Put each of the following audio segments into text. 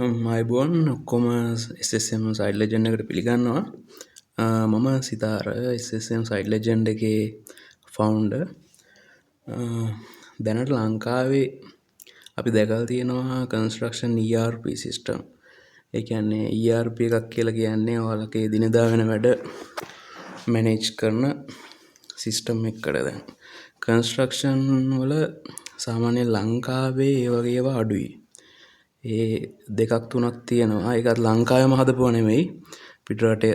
මයිබෝන් ඔක්කොම SSM side legend එකට පිළිගන්නවා. මම සිතාර SSM සයිඩ් ලෙජන්ඩ් එකේ ෆවුන්ඩර්. දැනට ලංකාවේ අපි දැකලා තියෙනවා කන්ස්ට්‍රක්ෂන් ERP සිස්ටම්. ඒ කියන්නේ ERP එකක් කියලා කියන්නේ ඔයාලගේ දිනදා වෙන වැඩ මැනේජ් කරන සිස්ටම් එකකට. දැන් කන්ස්ට්‍රක්ෂන් වල සාමාන්‍යයෙන් ලංකාවේ ඒ වගේ ඒවා අඩුයි. ඒ දෙකක් තුනක් තියෙනවා. ඒකත් ලංකාවේම හදපුවා නෙමෙයි. පිටරට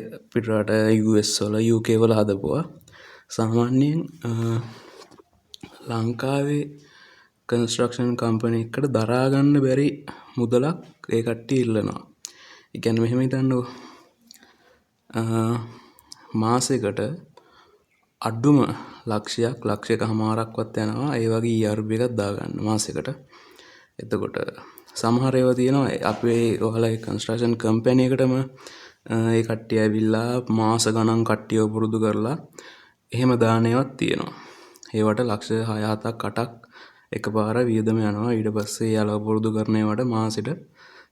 US වල UK වල හදපුවා. සාමාන්‍යයෙන් ලංකාවේ කන්ස්ට්‍රක්ෂන් කම්පැනි එකකට දරා ගන්න බැරි මුදලක් ඒ කට්ටිය ඉල්ලනවා. ඒ කියන්නේ මෙහෙම හිතන්නකෝ. මාසෙකට අඩුම ලක්ෂයකමාරක්වත් යනවා ඒ වගේ ERP එකක් දාගන්න මාසෙකට. එතකොට සමහර ඒවා තියෙනවා අපේ ඔයාලගේ කන්ස්ට්‍රක්ෂන් කම්පැනි එකටම ඒ කට්ටිය ඇවිල්ලා මාස ගණන් කට්ටියව පුරුදු කරලා එහෙම දාන ඒවාත් තියෙනවා. ඒවට ලක්ෂ 6-7ක් 8ක් එකපාර වියදම යනවා. ඊට පස්සේ යාළුවා පුරුදු කරන ඒවාට මාසෙට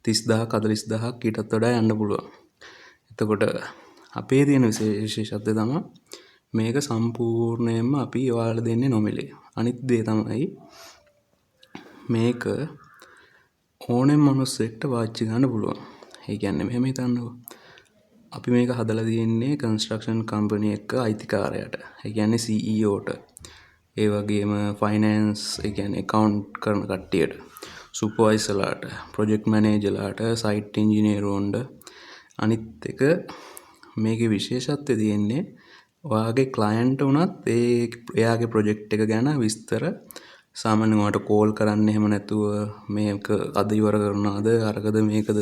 30000ක් 40000ක් ඊටත් වඩා යන්න පුළුවන්. එතකොට අපේ තියෙන විශේෂත්වය තමයි මේක සම්පූර්ණයෙන්ම අපි ඔයාලට දෙන්නේ නොමිලේ. අනිත් දේ තමයි මේක ඕනෙම මිනිස්සෙක්ට පාවිච්චි කරන්න පුළුවන්. ඒ කියන්නේ මෙහෙම හිතන්නකෝ. අපි මේක හදලා තියෙන්නේ කන්ස්ට්‍රක්ෂන් කම්පැනි එක අයිතිකාරයාට. ඒ කියන්නේ CEOට. ඒ වගේම ෆයිනෑන්ස් ඒ කියන්නේ account කරන කට්ටියට, සුපර්වයිසර්ලාට, ප්‍රොජෙක්ට් මැනේජර්ලාට, සයිට් ඉංජිනේරුවන්ට. අනිත් එක මේකේ විශේෂත්වය තියෙන්නේ ඔයාගේ ක්ලයන්ට් උනත් එයාගේ ප්‍රොජෙක්ට් එක ගැන විස්තර සාමාන්‍යයෙන් ඔයාලට කෝල් කරන්න එහෙම නැතුව මේක අද ඉවර කරනවද අරකද මේකද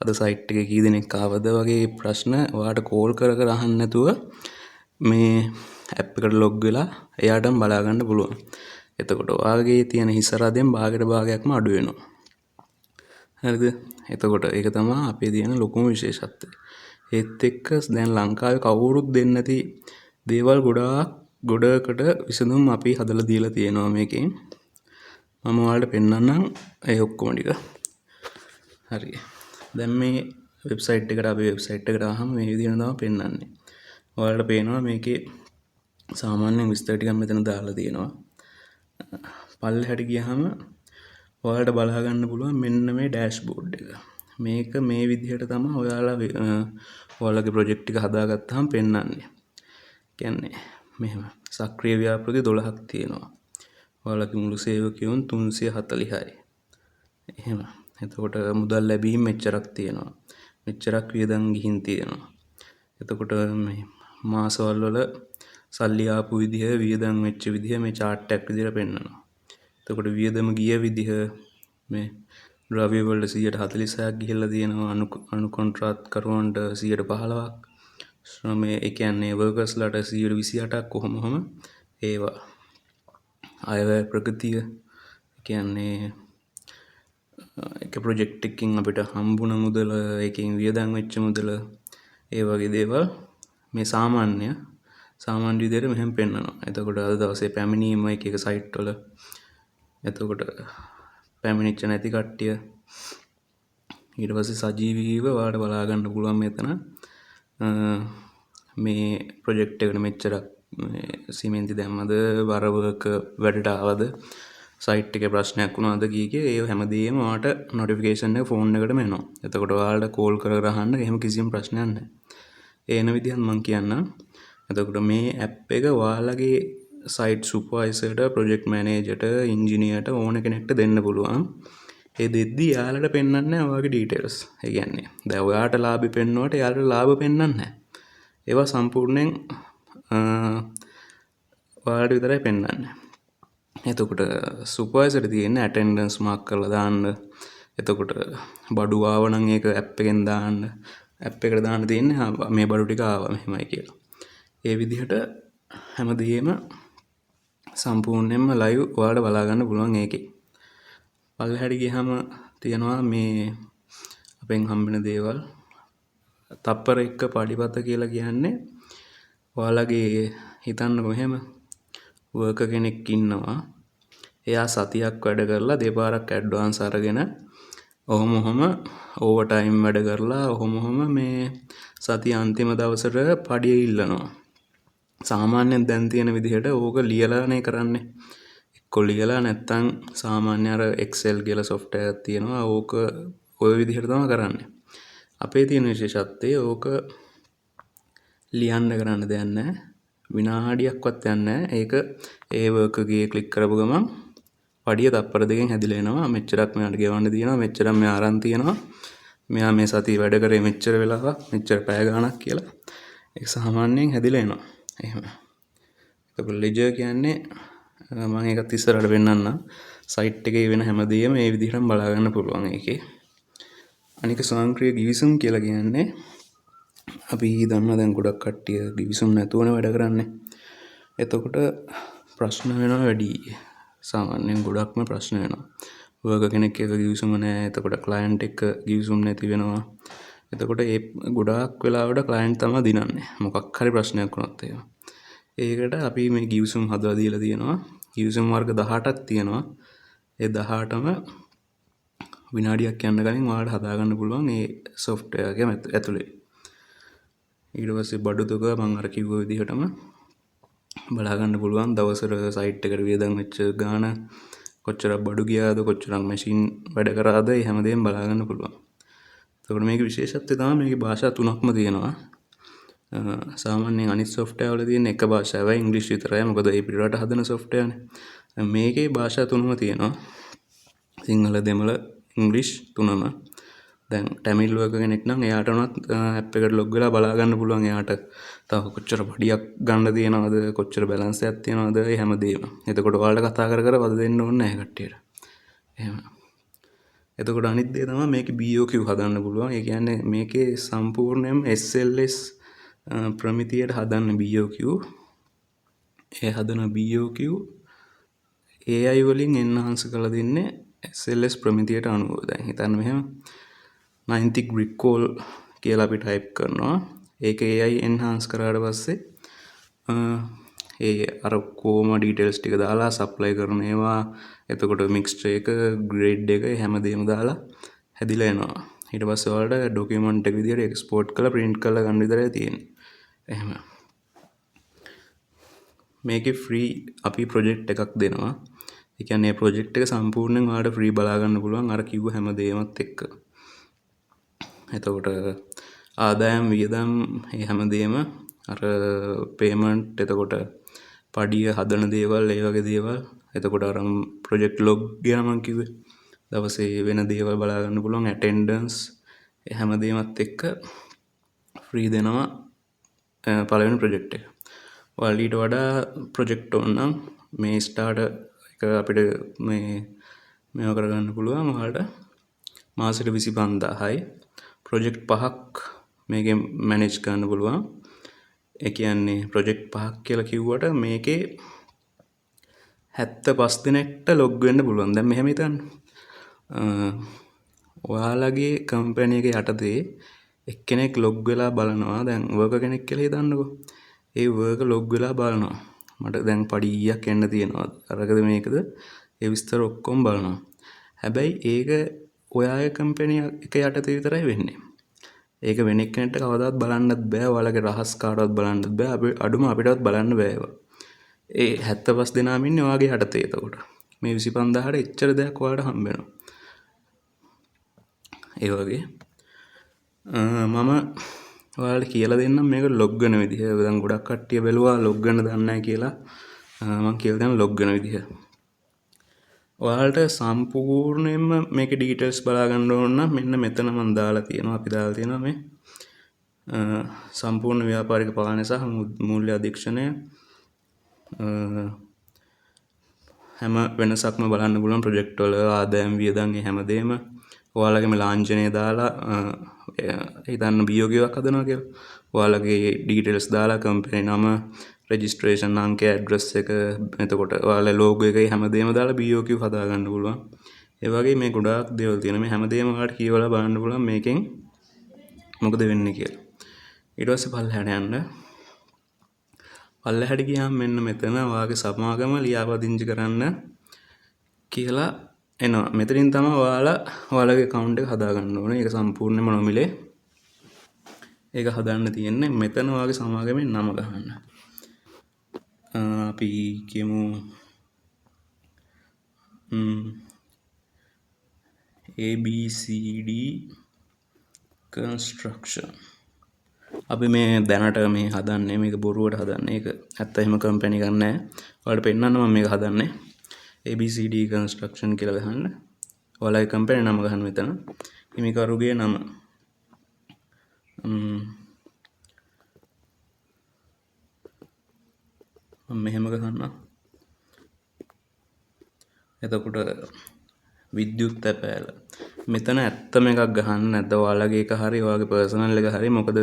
අද සයිට් එකේ කී දෙනෙක් ආවද වගේ ප්‍රශ්න ඔයාලට කෝල් කර කර අහන්න නැතුව මේ ඇප් එකට ලොග් වෙලා එයාටම බලා ගන්න පුළුවන්. එතකොට ඔයාගේ තියෙන හිස රදෙන් භාගයට භාගයක්ම අඩු වෙනවා. හරිද? එතකොට ඒක තමයි අපේ තියෙන ලොකුම විශේෂත්වය. ඒත් එක්ක දැන් ලංකාවේ කවුරුත් දෙන්නේ නැති දේවල් ගොඩකට විසඳුම් අපි හදලා දීලා තියෙනවා මේකෙන්. මම ඔයාලට පෙන්නන්නම් ඒ ඔක්කොම ටික. හරි. දැන් මේ වෙබ්සයිට් එකට අපි වෙබ්සයිට් එකට ආවම මේ විදිහට තමයි පෙන්නන්නේ. ඔයාලට පේනවා මේකේ සාමාන්‍ය විස්තර ටිකක් මෙතන දාලා තියෙනවා. පල්ලෙහාට ගියාම ඔයාලට බලා ගන්න පුළුවන් මෙන්න මේ ඩෑෂ්බෝඩ් එක. මේක මේ විදිහට තමයි ඔයාලගේ ප්‍රොජෙක්ට් එක හදාගත්තාම පෙන්නන්නේ. කියන්නේ මෙහෙම සක්‍රිය ව්‍යාපෘති 12ක් තියෙනවා. ඔයාලගේ මුළු සේවකයන් 340යි. එහෙම. එතකොට මුදල් ලැබීම් මෙච්චරක් තියෙනවා. මෙච්චරක් වියදම් ගිහින් තියෙනවා. එතකොට මේ මාසවල වල සල්ලි ආපු විදිහ වියදම් වෙච්ච විදිහ මේ chart එකක් විදිහට පෙන්නනවා. එතකොට වියදම ගිය විදිහ මේ ද්‍රව්‍ය වල 146ක් ගිහිල්ලා තියෙනවා. අනු කොන්ත්‍රාත් කරුවන්ට 115ක්. ශ්‍රමයේ ඒ කියන්නේ වර්කර්ස්ලාට 128ක් කොහොමම ඒවා. අයවැය ප්‍රගතිය කියන්නේ එක ප්‍රොජෙක්ට් එකකින් අපිට හම්බුන මුදල, ඒකෙන් වියදම් වෙච්ච මුදල, ඒ වගේ දේවල් මේ සාමාන්‍ය විදිහට මෙහෙම පෙන්නනවා. එතකොට අද දවසේ පැමිණීම එක සයිට් වල. එතකොට පැමිණිච්ච නැති කට්ටිය ඊට පස්සේ සජීවීව ඔයාලට බලා ගන්න පුළුවන් මෙතන මේ ප්‍රොජෙක්ට් එකට මෙච්චරක් සිමෙන්ති දැම්මද, වරවක වැඩට ආවද, සයිට් එකේ ප්‍රශ්නයක් වුණාද කීකේ ඒ හැමදේම ඔයාලට නොටිෆිකේෂන් එක ෆෝන් එකටම එනවා. එතකොට ඔයාලට කෝල් කර අහන්න එහෙම කිසිම ප්‍රශ්නයක් නැහැ. එන විදිහත් මම කියන්නම්. එතකොට මේ ඇප් එක ඔයාලගේ සයිට් සුපර්වයිසර්ට, ප්‍රොජෙක්ට් මැනේජර්ට, ඉංජිනේර්ට ඕන කෙනෙක්ට දෙන්න පුළුවන්. ඒ දෙද්දි යාළුවට පෙන්වන්නේ නැහැ ඔයාගේ ඩීටේල්ස්. ඒ කියන්නේ දැන් ඔයාට ලාභෙ පෙන්වුවට යාළුවට ලාභ පෙන්වන්නේ නැහැ. ඒවා සම්පූර්ණයෙන් ඔයාලට විතරයි පෙන්වන්නේ. එතකොට සුපර්වයිසර්ට තියෙන්නේ ඇටෙන්ඩන්ස් මාක් කරලා දාන්න. එතකොට බඩු ආව නම් ඒක ඇප් එකෙන් දාන්න. ඇප් එකට දාන්න තියෙන්නේ මේ බඩු ටික ආවා මෙහෙමයි කියලා. ඒ විදිහට හැමදේම සම්පූර්ණයෙන්ම ලයිව් ඔයාලට බලා ගන්න පුළුවන් ඒකේ. පල්ලෙහාට ගියාම තියෙනවා මේ අපෙන් හම්බෙන දේවල්. තප්පර 1 පඩිපත කියලා කියන්නේ ඔයාලගේ හිතන්නකො මෙහෙම වර්කර් කෙනෙක් ඉන්නවා. එයා සතියක් වැඩ කරලා දෙපාරක් ඇඩ්වාන්ස් අරගෙන ඔහොම ඕවර් ටයිම් වැඩ කරලා ඔහොම මේ සතිය අන්තිම දවසට පඩිය ඉල්ලනවා. සාමාන්‍යයෙන් දැන් තියෙන විදිහට ඕක ලියලානේ කරන්නේ. එක්කෝ ලියලා නැත්තම් සාමාන්‍ය අර Excel කියලා software එකක් තියෙනවා. ඕක ඔය විදිහට තමයි කරන්නේ. අපේ තියෙන විශේෂත්වය ඕක ලියන්න කරන්න දෙයක් නැහැ. විනාඩියක්වත් යන්නේ නැහැ. ඒක ඒ වර්ක් එකේ ක්ලික් කරපු ගමන් පඩිය තප්පර දෙකෙන් හැදිලා එනවා. මෙච්චරක් මෙයාට ගෙවන්න තියෙනවා. මෙච්චරක් මෙයා අරන් තියෙනවා. මෙයා මේ සතිය වැඩ කරේ මෙච්චර වෙලාවක්, මෙච්චර පැය ගාණක් කියලා. ඒක සාමාන්‍යයෙන් හැදිලා එනවා. එහෙම. එතකොට ලෙජර් කියන්නේ මම ඒකත් ඉස්සරහට වෙන්නන්නම්. සයිට් එකේ වෙන හැමදේම මේ විදිහටම බලා ගන්න පුළුවන් ඒකේ. අනික ස්වයංක්‍රීය ගිවිසුම් කියලා කියන්නේ අපි දන්නවා දැන් ගොඩක් කට්ටිය ගිවිසුම් නැතුවනේ වැඩ කරන්නේ. එතකොට ප්‍රශ්න වෙනවා වැඩි. සාමාන්‍යයෙන් ගොඩක්ම ප්‍රශ්න වෙනවා. වර්කර් කෙනෙක් එක්ක ගිවිසුම නැහැ. එතකොට ක්ලයන්ට් එක්ක ගිවිසුම් නැති වෙනවා. එතකොට ඒ ගොඩාක් වෙලාවට ක්ලයන්ට් තමයි දිනන්නේ. මොකක් හරි ප්‍රශ්නයක් වුණොත් එහෙම. ඒකට අපි මේ ගිවිසුම් හදලා දීලා තියෙනවා. ගිවිසුම් වර්ග 18ක් තියෙනවා. ඒ 18ම විනාඩියක් යන්න කලින් ඔයාලට හදාගන්න පුළුවන් මේ software එක ඇතුලේ. ඊට පස්සේ බඩු තුක මම අර කිව්ව විදිහටම බලා ගන්න පුළුවන් දවසට සයිට් එකට වියදම් වෙච්ච ගාණ කොච්චරක් බඩු ගියාද කොච්චරක් මැෂින් වැඩ කරාද ඒ හැමදේම බලා ගන්න පුළුවන්. එතකොට මේකේ විශේෂත්වය තමයි මේකේ භාෂා තුනක්ම තියෙනවා. සාමාන්‍යයෙන් අනිත් software වල තියෙන එක භාෂාවයි ඉංග්‍රීසි විතරයි. මොකද ඒ පිටරට හදන software නේ. මේකේ භාෂා තුනම තියෙනවා. සිංහල, දෙමළ, ඉංග්‍රීසි තුනම. දැන් ටැමිල් වර්කර් කෙනෙක් නම් එයාට උනත් ඇප් එකට ලොග් වෙලා බලා ගන්න පුළුවන්. එයාට තව කොච්චර පඩියක් ගන්න තියෙනවද, කොච්චර බැලන්ස් එකක් තියෙනවද, ඒ හැමදේම. එතකොට ඔයාලට කතා කර කර වද දෙන්න ඕනේ නැහැ කට්ටියට. එහෙම. එතකොට අනිත් දේ තමයි මේකේ BOQ හදන්න පුළුවන්. ඒ කියන්නේ මේකේ සම්පූර්ණයෙන්ම SLS ප්‍රමිතියට හදන්න BOQ. ඒ හදන BOQ AI වලින් enhance කරලා දෙන්නේ SLS ප්‍රමිතියට අනුව. දැන් හිතන්න මෙහෙම 90 grid call කියලා අපි ටයිප් කරනවා. ඒක AI enhance කරාට පස්සේ ඒ අර කොම ඩීටේල්ස් ටික දාලා සප්ලයි කරන ඒවා, එතකොට මික්ස්චර් එක, ග්‍රේඩ් එක හැමදේම දාලා හැදිලා එනවා. ඊට පස්සේ ඔයාලට ඩොකියුමන්ට් එක විදිහට එක්ස්පෝර්ට් කරලා print කරලා ගන්න විතරයි තියෙන්නේ. එහෙම. මේකේ ෆ්‍රී අපි ප්‍රොජෙක්ට් එකක් දෙනවා. ඒ කියන්නේ ප්‍රොජෙක්ට් එක සම්පූර්ණයෙන් ඔයාලට ෆ්‍රී බලා ගන්න පුළුවන් අර කිව්ව හැමදේමත් එක්ක. එතකොට ආදායම් වියදම් මේ හැමදේම අර පේමන්ට්, එතකොට පඩිය හදන දේවල්, ඒ වගේ දේවල්, එතකොට අර ප්‍රොජෙක්ට් ලොග් ගැන මම කිව්වේ දවසේ වෙන දේවල් බලා ගන්න පුළුවන්, ඇටෙන්ඩන්ස්, ඒ හැමදේමත් එක්ක ෆ්‍රී දෙනවා පළවෙනි ප්‍රොජෙක්ට් එක. ඔයාලට ඊට වඩා ප්‍රොජෙක්ට් ඕන නම් මේ ස්ටාර්ටර් එක අපිට මේව කරගන්න පුළුවන්. ඔයාලට මාසෙට 25000යි. ප්‍රොජෙක්ට් 5ක් මේකෙන් මැනේජ් කරන්න පුළුවන්. ඒ කියන්නේ ප්‍රොජෙක්ට් 5ක් කියලා කිව්වට මේකේ 75 දිනකට ලොග් වෙන්න පුළුවන්. දැන් මෙහෙම හිතන්න. ඔයාලගේ කම්පැනි එක යටතේ එක්කෙනෙක් ලොග් වෙලා බලනවා. දැන් වර්කර් කෙනෙක් කියලා හිතන්නකෝ. ඒ වර්කර් ලොග් වෙලා බලනවා. මට දැන් පඩි ඊයක් එන්න තියෙනවා. අරකද මේකද? ඒ විස්තර ඔක්කොම බලනවා. හැබැයි ඒක ඔයාගේ කම්පැනි එක යටතේ විතරයි වෙන්නේ. ඒක වෙන එක්කෙනෙක්ට කවදාවත් බලන්නත් බෑ. ඔයාලගේ රහස් කාටවත් බලන්නත් බෑ. අඩුම අපිටවත් බලන්න බෑ ඒවා. ඒ 75 දෙනාම ඉන්නේ ඔයාගේ යටතේ. එතකොට මේ 25000ට එච්චර දෙයක් ඔයාලට හම්බ වෙනවා. ඒ වගේ මම ඔයාලට කියලා දෙන්නම් මේක ලොග් වෙන විදිහ. දැන් ගොඩක් කට්ටිය බැලුවා ලොග් වෙන්න දන්නේ නැහැ කියලා. මම කියලා දෙන්නම් ලොග් වෙන විදිහ. ඔයාලට සම්පූර්ණයෙන්ම මේකේ ඩීටේල්ස් බලා ගන්න ඕන නම් මෙන්න මෙතන මම දාලා තියෙනවා. අපි දාලා තියෙනවා මේ සම්පූර්ණ ව්‍යාපාරික පාලනය සහ මූල්‍ය අධීක්ෂණය හැම වෙනසක්ම බලන්න පුළුවන්. ප්‍රොජෙක්ට් වල ආදායම් වියදම් හැමදේම ඔයාලගේ මේ ලාංඡනය දාලා හිතන්න BOQ එකක් හදනවා කියලා. ඔයාලගේ ඩීටේල්ස් දාලා කම්පැනි නම, රෙජිස්ට්‍රේෂන් අංකය, ඇඩ්‍රස් එක, එතකොට ඔයාලා ලෝගෝ එකයි හැමදේම දාලා BOQ හදා ගන්න පුළුවන්. ඒ වගේ මේ ගොඩාක් දේවල් තියෙනවා. මේ හැමදේම ඔයාලට කියවලා බලන්න පුළුවන් මේකෙන් මොකද වෙන්නේ කියලා. ඊට පස්සේ පල්ලෙහාට යන්න. පල්ලෙහාට ගියාම මෙන්න මෙතන ඔයාගේ සමාගම ලියාපදිංචි කරන්න කියලා එනවා. මෙතනින් තමයි ඔයාලගේ account එක හදාගන්න ඕනේ. ඒක සම්පූර්ණයෙන්ම නොමිලේ. ඒක හදන්න තියෙන්නේ මෙතන ඔයාගේ සමාගමේ නම ගහන්න. අපි කියමු ABCD construction. අපි මේ දැනට මේ හදන්නේ මේක බොරුවට හදන්නේ. ඒක ඇත්ත එහෙම කම්පැනි එකක් නෑ. ඔයාලට පෙන්නන්න මම මේක හදන්නේ. ABCD construction කියලා ගහන්න. ඔයාලගේ කම්පැනි නම ගහන්න මෙතන. හිමිකරුගේ නම. මෙහෙම ගහන්න. එතකොට විද්‍යුත් තැපෑල. මෙතන ඇත්තම එකක් ගහන්න නැද්ද? ඔයාලගේ එක හරි ඔයාගේ පර්සනල් එක හරි. මොකද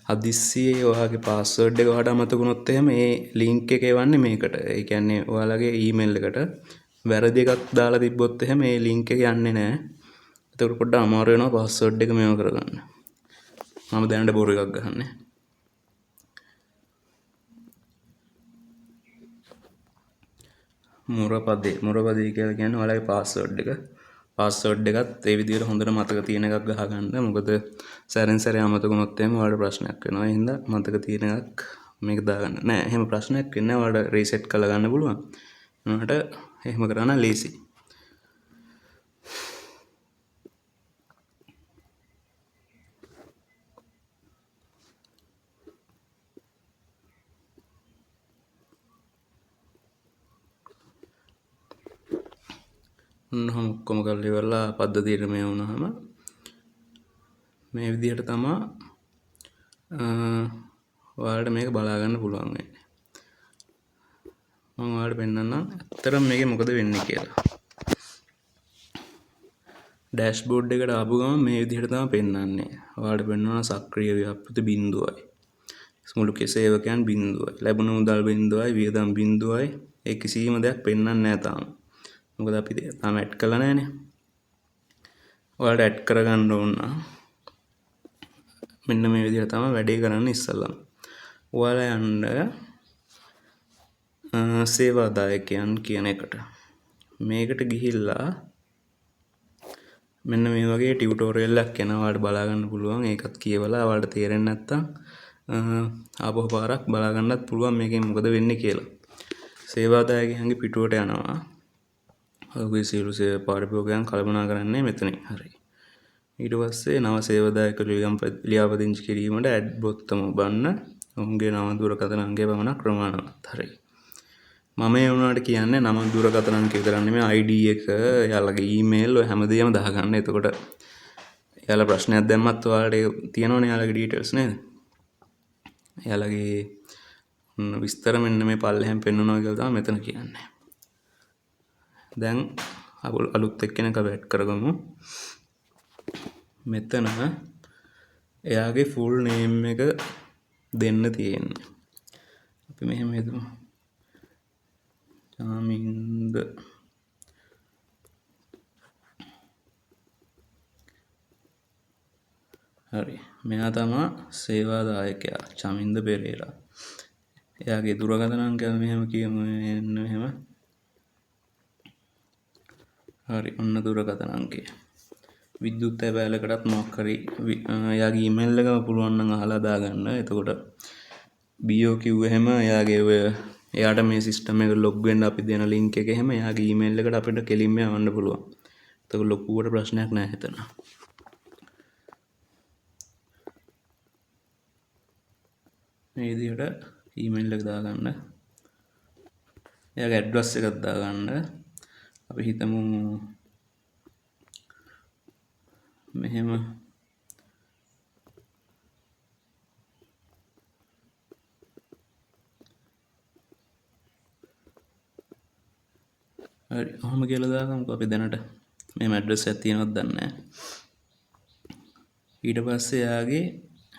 හදිස්සියේ ඔයාගේ පාස්වර්ඩ් එක ඔයාලට අමතක වුණොත් එහෙම මේ ලින්ක් එක එවන්නේ මේකට. ඒ කියන්නේ ඔයාලගේ ඊමේල් එකට වැරදි එකක් දාලා තිබ්බොත් එහෙම මේ ලින්ක් එක යන්නේ නැහැ. එතකොට පොඩ්ඩක් අමාරු වෙනවා පාස්වර්ඩ් එක මේව කරගන්න. මම දැනට බොරු එකක් ගහන්නේ. මුරපදේ කියලා කියන්නේ ඔයාලගේ පාස්වර්ඩ් එකත් ඒ විදිහට හොඳට මතක තියෙන එකක් ගහගන්න. මොකද සැරෙන් සැරේ අමතක වුණොත් එහෙම ඔයාලට ප්‍රශ්නයක් වෙනවා. ඒ හින්දා මතක තියෙන එකක් මේක දාගන්න. නෑ එහෙම ප්‍රශ්නයක් වෙන්නේ නැහැ. ඔයාලට රීසෙට් කරලා ගන්න පුළුවන්. උනාට එහෙම කරන්න ලේසි. ඔන්නහම ඔක්කොම කරලා ඉවරලා පද්ධතියට මේ වුණාම මේ විදිහට තමයි ඔයාලට මේක බලා ගන්න පුළුවන් වෙන්නේ. මම ඔයාලට පෙන්නන්නම් ඇත්තටම මේකේ මොකද වෙන්නේ කියලා. ඩෑෂ්බෝඩ් එකට ආපු ගමන් මේ විදිහට තමයි පෙන්නන්නේ. ඔයාලට පෙන්වනවා සක්‍රීය ව්‍යාපෘති බිඳුවයි. මුළු සේවකයන් බිඳුවයි. ලැබුණු මුදල් බිඳුවයි, වියදම් බිඳුවයි. ඒ කිසිම දෙයක් පෙන්වන්නේ නැහැ තාම. මොකද අපි තාම ඇඩ් කරලා නැහැනේ. ඔයාලට ඇඩ් කරගන්න ඕන මෙන්න මේ විදිහට තමයි වැඩේ කරන්න ඉස්සෙල්ලා. ඔයාලා යන්න සේවාදායකයන් කියන එකට. මේකට ගිහිල්ලා මෙන්න මේ වගේ ටියුටෝරියල් එකක් එනවා. ඔයාලට බලා ගන්න පුළුවන්. ඒකත් කියවලා ඔයාලට තේරෙන්නේ නැත්නම් ආපහු පාරක් බලා ගන්නත් පුළුවන් මේකෙන් මොකද වෙන්නේ කියලා. සේවාදායකයන්ගේ පිටුවට යනවා. ඔහුගේ සියලු සේවා පරිභෝගයන් කළමනා කරන්නේ මෙතනින්. හරි. ඊට පස්සේ නව සේවාදායක ලියාපදිංචි කිරීමට ඇඩ් බොත්තම ඔබන්න. ඔවුන්ගේ නම දුරකථන අංකය පමණක් ප්‍රමාණවත්. හරි. මම ඒ වුණාට කියන්නේ නම දුරකථන අංකය විතරක් නෙමෙයි ID එක, එයාලගේ ඊමේල් ඔය හැමදේම දාගන්න. එතකොට එයාලා ප්‍රශ්නයක් දැම්මත් ඔයාලට තියෙනවනේ එයාලගේ ඩීටේල්ස් නේද? එයාලගේ විස්තර මෙන්න මේ පල්ලෙහෙන් පෙන්වනවා කියලා තමයි මෙතන කියන්නේ. දැන් අලුත් එක්කෙනෙක් අපි ඇඩ් කරගමු. මෙතන එයාගේ ෆුල් නේම් එක දෙන්න තියෙන්නේ. අපි මෙහෙම හිතමු. චාමින්ද හරි. මෙයා තමයි සේවාදායකයා චමින්ද පෙරේරා. එයාගේ දුරකථන අංකය මෙහෙම කියමු. එන්න මෙහෙම. හරි. ඔන්න දුරකථන අංකය. විද්‍යුත් තැබෑලකටත් මොකක් හරි එයාගේ ඊමේල් එක පුළුවන් නම් අහලා දාගන්න. එතකොට BO කිව්වෙම එයාගේ ඔය එයාට මේ සිස්ටම් එක ලොග් වෙන්න අපි දෙන ලින්ක් එක එහෙම එයාගේ ඊමේල් එකට අපිට කෙලින්ම යවන්න පුළුවන්. එතකොට ලොකුවට ප්‍රශ්නයක් නැහැ හිතන. මේ විදිහට ඊමේල් එක දාගන්න. එයාගේ ඇඩ්‍රස් එකක් දාගන්න. අපි හිතමු මෙහෙම හරි ඔහොම කියලා දාගමුකෝ අපි දැනට මේ ඇඩ්‍රස් එකක් තියෙනවද දන්නේ නැහැ. ඊට පස්සේ එයාගේ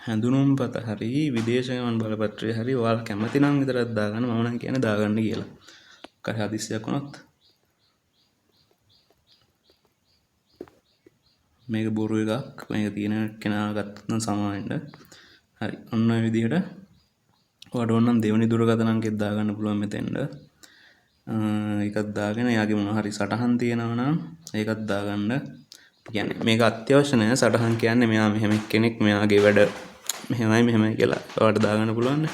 හැඳුනුම්පත හරි විදේශ ගමන් බලපත්‍රය හරි ඔයාලා කැමති නම් විතරක් දාගන්න. මම නම් කියන්නේ දාගන්න කියලා. කර හදිස්සියක් වුණොත් මේක බොරු එකක්. මේක තියෙන කෙනා ගත්තත් නම් සමාවෙන්න. හරි. ඔන්න ඔය විදිහට ඔයාලට ඕන නම් දෙවෙනි දුරකථන අංකෙත් දාගන්න පුළුවන් මෙතෙන්ද. එකක් දාගෙන එයාගේ මොන හරි සටහන් තියෙනවා නම් ඒකත් දාගන්න. කියන්නේ මේක අත්‍යවශ්‍ය නැහැ. සටහන් කියන්නේ මෙයා මෙහෙම කෙනෙක්, මෙයාගේ වැඩ මෙහෙමයි කියලා ඔයාලට දාගන්න පුළුවන්.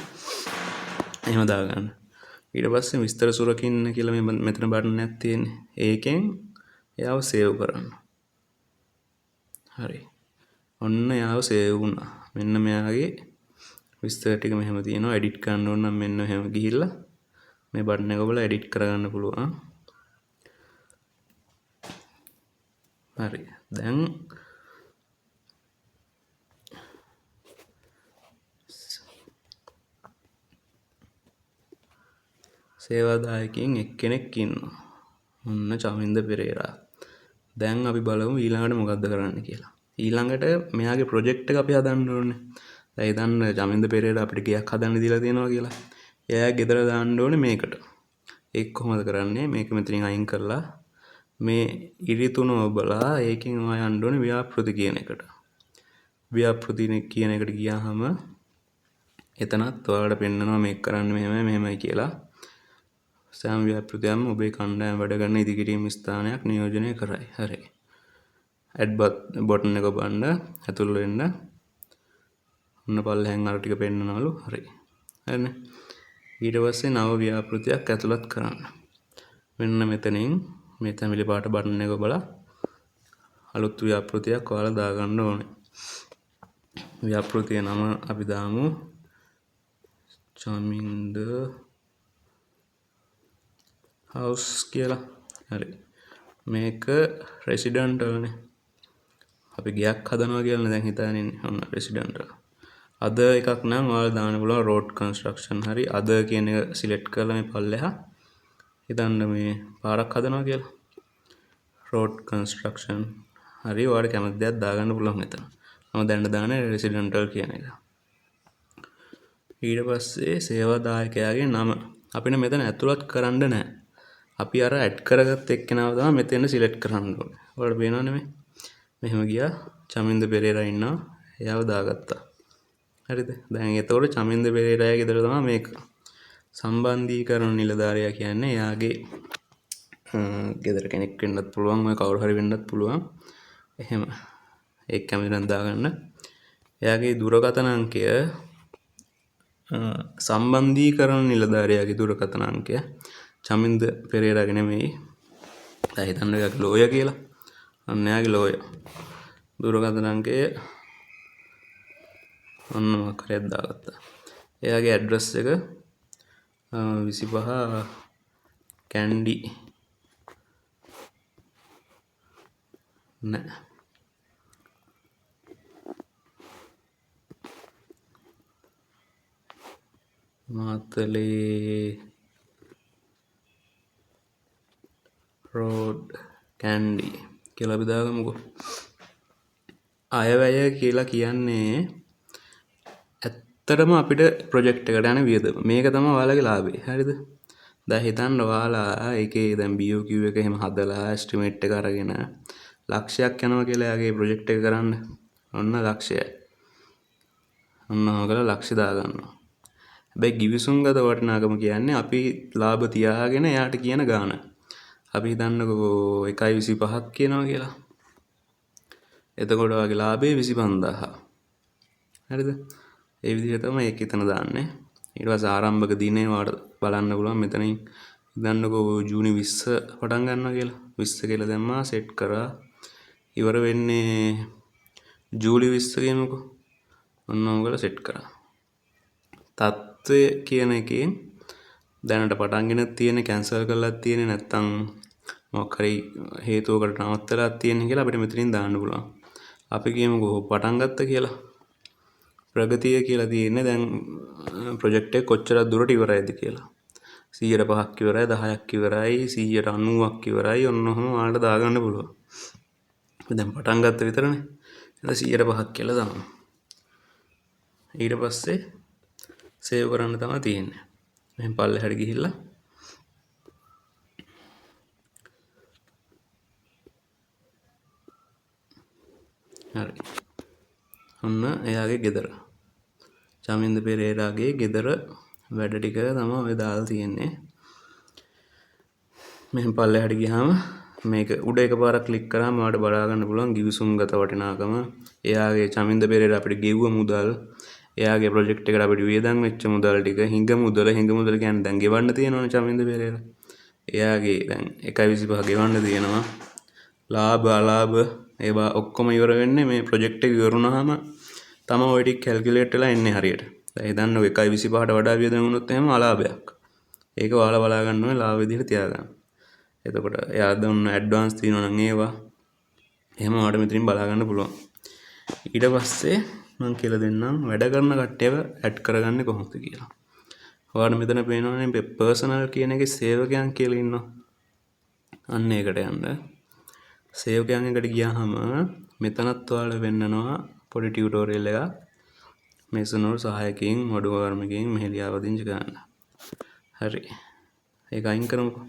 එහෙම දාගන්න. ඊට පස්සේ විස්තර සුරකින්න කියලා මේ මෙතන බටන් එකක් තියෙන්නේ. ඒකෙන් එයාව සේව් කරන්න. හරි. ඔන්න එයාව සේව් වුණා. මෙන්න මෙයාගේ විස්තර ටික මෙහෙම තියෙනවා. එඩිට් කරන්න ඕන නම් මෙන්න මෙහෙම ගිහිල්ලා මේ බටන් එක ඔබලා එඩිට් කරගන්න පුළුවන්. හරි. දැන් සේවාදායකයින් එක්කෙනෙක් ඉන්නවා. ඔන්න චමින්ද පෙරේරා. දැන් අපි බලමු ඊළඟට මොකද්ද කරන්න කියලා. ඊළඟට මෙයාගේ ප්‍රොජෙක්ට් එක අපි හදන්න ඕනේ. දැන් හිතන්න චමින්ද පෙරේරා අපිට ගයක් හදන්න දීලා තියෙනවා කියලා. එයා ගෙදර දාන්න ඕනේ මේකට. ඒක කොහොමද කරන්නේ? මේක මෙතනින් අයින් කරලා මේ ඉරිතුන ඔබලා ඒකෙන් ඔයා යන්න ඕනේ ව්‍යාපෘති කියන එකට. ව්‍යාපෘති කියන එකට ගියාම එතනත් ඔයාලට පෙන්නනවා මේක කරන්න මෙහෙමයි කියලා. සෑම ව්‍යාපෘතියක්ම ඔබේ කණ්ඩායම වැඩ කරන ඉදිකිරීම් ස්ථානයක් නියෝජනය කරයි. හරි. ඇඩ් බටන් එක ඔබන්න ඇතුල් වෙන්න. ඔන්න පල්ලෙහෙන් අර ටික පෙන්නනවලු. හරි. හරිනේ. ඊට පස්සේ නව ව්‍යාපෘතියක් ඇතුළත් කරන්න. මෙන්න මෙතනින් මේ තැඹිලි පාට බටන් එක ඔබලා අලුත් ව්‍යාපෘතියක් ඔයාලා දාගන්න ඕනේ. ව්‍යාපෘතිය නම අපි දාමු චමින්ද හවුස් කියලා. හරි. මේක රෙසිඩන්ට් වලනේ. අපි ගයක් හදනවා කියලා දැන් හිතාගෙන ඉන්නේ. ඔන්න රෙසිඩන්ට් වල. අද එකක් නම් ඔයාලා දාන්න පුළුවන් රෝඩ් කන්ස්ට්‍රක්ෂන්. හරි. අද කියන එක සිලෙක්ට් කරලා මේ පල්ලෙහා හිතන්න මේ පාරක් හදනවා කියලා. Road construction. හරි. ඔයාලට කැමති දෙයක් දාගන්න පුළුවන් මෙතන. මම දැන් දාන්නේ රෙසිඩන්ටල් කියන එක. ඊට පස්සේ සේවාදායකයාගේ නම අපිට මෙතන ඇතුළත් කරන්න නැහැ. අපි අර ඇඩ් කරගත්ත එක්කෙනාව තමයි මෙතන සිලෙක්ට් කරන්න ඕනේ. ඔයාලට පේනවනේ මේ. මෙහෙම ගියා චමින්ද පෙරේරා ඉන්නවා. එයාව දාගත්තා. හරිද? දැන් එතකොට චමින්ද පෙරේරාගේ ගෙදර තමයි මේක. සම්බන්ධීකරණ නිලධාරියා කියන්නේ එයාගේ ගෙදර කෙනෙක් වෙන්නත් පුළුවන්, ඔය කවුරු හරි වෙන්නත් පුළුවන්. එහෙම. ඒක කැමති නම් දාගන්න. එයාගේ දුරකථන අංකය සම්බන්ධීකරණ නිලධාරියාගේ දුරකථන අංකය චමින්ද පෙරේරාගේ නෙමෙයි. දැන් හිතන්න එයාගේ ලෝය කියලා. අන්න එයාගේ ලෝය. දුරකථන අංකය ඔන්න මොකක් හරි දාගත්තා. එයාගේ ඇඩ්‍රස් එක 25 කැන්ඩි නෑ මාතලේ රෝඩ් කැන්ඩි කියලා අපි දාගමුකෝ. අයවැය කියලා කියන්නේ ඇත්තටම අපිට ප්‍රොජෙක්ට් එකට යන වියදම. මේක තමයි ඔයාලගේ ලාභය. හරිද? දැන් හිතන්න ඔයාලා ඒකේ දැන් BOQ එක එහෙම හදලා එස්ටිමේට් එක අරගෙන ලක්ෂයක් යනවා කියලා එයාගේ ප්‍රොජෙක්ට් එක කරන්න. ඔන්න ලක්ෂයයි. ඔන්න ඔයගොල්ලෝ ලක්ෂ දාගන්නවා. හැබැයි ගිවිසුම්ගත වටිනාකම කියන්නේ අපි ලාභ තියාගෙන එයාට කියන ගාණ. අපි හිතන්නකෝ 1.25ක් කියනවා කියලා. එතකොට ඔයාගේ ලාභය 25000. හරිද? ඒ විදිහට තමයි ඒක එතන දාන්නේ. ඊට පස්සේ ආරම්භක දිනේ වාට බලන්න පුළුවන් මෙතනින් හිතන්නකෝ ජූනි 20 පටන් ගන්නවා කියලා. 20 කියලා දැම්මා සෙට් කරා. ඉවර වෙන්නේ ජූලි 20 කියමුකෝ. ඔන්න ඔයගොල්ලෝ සෙට් කරා. තත්ත්වය කියන එකෙන් දැනට පටන්ගෙන තියෙන කැන්සල් කරලා තියෙන නැත්තම් මොකක් හරි හේතුවකට නවත්තලා තියෙන කියලා අපිට මෙතනින් දාන්න පුළුවන්. අපි කියමුකෝ පටන් ගත්ත කියලා. ප්‍රගතිය කියලා තියෙන්නේ දැන් ප්‍රොජෙක්ට් එක කොච්චර දුරට ඉවරයිද කියලා. 105ක් ඉවරයි, 10ක් ඉවරයි, 90ක් ඉවරයි. ඔන්න ඔහම ඔයාලට දාගන්න පුළුවන්. දැන් පටන් ගත්ත විතරනේ. එහෙනම් 105ක් කියලා දාමු. ඊට පස්සේ සේව් කරන්න තමයි තියෙන්නේ. මෙහෙන් පල්ලෙහාට ගිහිල්ලා හරි. ඔන්න එයාගේ ගෙදර. චමින්ද පෙරේරාගේ ගෙදර වැඩ ටික තමයි ඔය දාලා තියෙන්නේ. මෙහෙම පල්ලෙහාට ගියාම මේක උඩ එකපාරක් ක්ලික් කරාම ඔයාලට බලා ගන්න පුළුවන් ගිවිසුම්ගත වටිනාකම, එයාගේ චමින්ද පෙරේරා අපිට ගෙව්ව මුදල්, එයාගේ ප්‍රොජෙක්ට් එකට අපිට වියදම් වෙච්ච මුදල් ටික, හිඟ මුදල කියන්නේ දැන් ගෙවන්න තියෙනවනේ චමින්ද පෙරේරා. එයාගේ දැන් 1.25 ගෙවන්න තියෙනවා. ලාභ අලාභ ඒවා ඔක්කොම ඉවර වෙන්නේ මේ ප්‍රොජෙක්ට් එක ඉවරුනහම තමයි ඔය ටික කැල්කියුලේට් වෙලා එන්නේ හරියට. දැන් හිතන්න ඔය 1.25ට වඩා වියදම් වුණොත් එහෙම අලාභයක්. ඒක ඔයාලා බලා ගන්න ඕනේ ලාභ විදිහට තියාගන්න. එතකොට එයා දුන්න ඇඩ්වාන්ස් තියෙනවා නම් ඒවා එහෙම ඔයාලට මෙතනින් බලා ගන්න පුළුවන්. ඊට පස්සේ මම කියලා දෙන්නම් වැඩ කරන කට්ටියව ඇඩ් කරගන්නේ කොහොමද කියලා. ඔයාලට මෙතන පේනවනේ පර්සනල් කියන එකේ සේවකයන් කියලා ඉන්නවා. අන්න ඒකට යන්න. සේවකයන් එකට ගියාම මෙතනත් ඔයාලට වෙන්නනවා පොඩි ටියුටෝරියල් එකක්. මේසනෝර සහායකයින් වඩුව කර්මිකයින් මෙහි ලියාපදිංචි කරන්න. හරි. ඒක අයින් කරමුකෝ.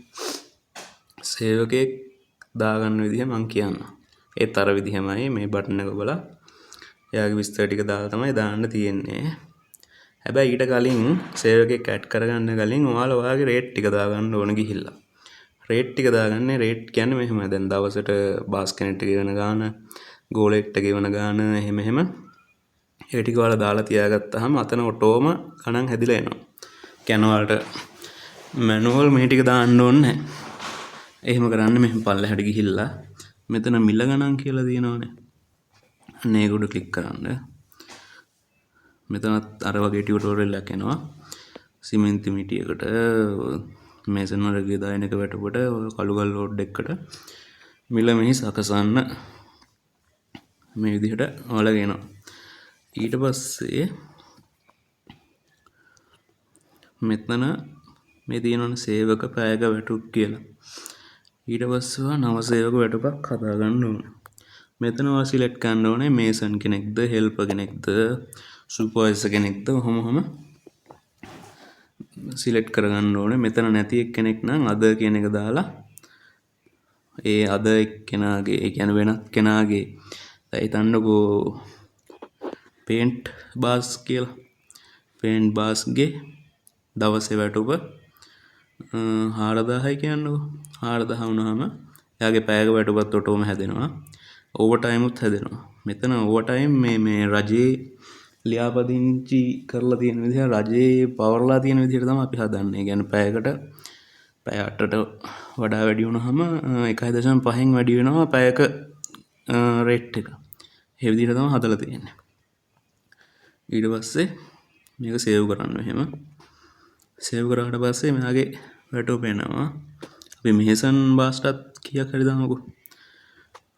සේවකයෙක් දාගන්න විදිහ මම කියන්නම්. ඒත් අර විදිහමයි මේ බටන් එක ඔබලා එයාගේ විස්තර ටික දාලා තමයි දාන්න තියෙන්නේ. හැබැයි ඊට කලින් සේවකයෙක් ඇඩ් කරගන්න කලින් ඔයාලා ඔයාගේ රේට් ටික දාගන්න ඕන ගිහිල්ලා. රේට් ටික දාගන්නේ රේට් කියන්නේ මෙහෙමයි. දැන් දවසට බාස් කෙනෙක්ට ගෙවන ගාන, ගෝලෙක්ට ගෙවන ගාන එහෙම ඒ ටික ඔයාලා දාලා තියාගත්තාම අතන ඔටෝම ගණන් හැදිලා එනවා. කියන්නේ ඔයාලට මැනුවල් මේ ටික දාන්න ඕනේ නැහැ. එහෙම කරන්න මෙහෙම පල්ලෙහාට ගිහිල්ලා මෙතන මිල ගණන් කියලා තියෙනවනේ. අන්න ඒක උඩ ක්ලික් කරන්න. මෙතනත් අර වගේ ටියුටෝරියල් එකක් එනවා. සිමෙන්ති මිටියකට මේසන් වලගේ දායන එක වැටුපට කළු ගල් ලෝඩ් එකකට මිල මෙහි සකසන්න මේ විදිහට ඔයාලා කියනවා. ඊට පස්සේ මෙතන මේ තියෙනවනේ සේවක පැයක වැටුප් කියලා. ඊට පස්සේ නව සේවක වැටුපක් හදා ගන්න ඕනේ. මෙතන ඔයා සිලෙක්ට් කරන්න ඕනේ මේසන් කෙනෙක්ද, හෙල්පර් කෙනෙක්ද, සුපර්වයිසර් කෙනෙක්ද කොහොම සිලෙක්ට් කරගන්න ඕනේ. මෙතන නැති එක්කෙනෙක් නම් අද කියන එක දාලා ඒ අද එක්කෙනාගේ ඒ කියන්නේ වෙනත් කෙනාගේ හිතන්නකෝ පේන්ට් බාස් කියලා. පේන්ට් බාස්ගේ දවසේ වැටුප 4000යි කියන්නකෝ. 4000 වුණාම එයාගේ පැයක වැටුපත් ඔටෝම හැදෙනවා. ඕවර් ටයිම් උත් හැදෙනවා. මෙතන ඕවර් ටයිම් මේ රජයේ ලියාපදිංචි කරලා තියෙන විදිහ රජයේ පවර්ලා තියෙන විදිහට තමයි අපි හදන්නේ. ඒ කියන්නේ පැයකට පැය 8ට වඩා වැඩි වුණාම 1.5න් වැඩි වෙනවා පැයක රේට් එක. ඒ විදිහට තමයි හදලා තියෙන්නේ. ඊට පස්සේ මේක සේව් කරන්න එහෙම. සේව් කරාට පස්සේ මෙයාගේ වැටුප එනවා. අපි මෙහෙසන් බාස්ටත් කීයක් හරි දාමුකෝ.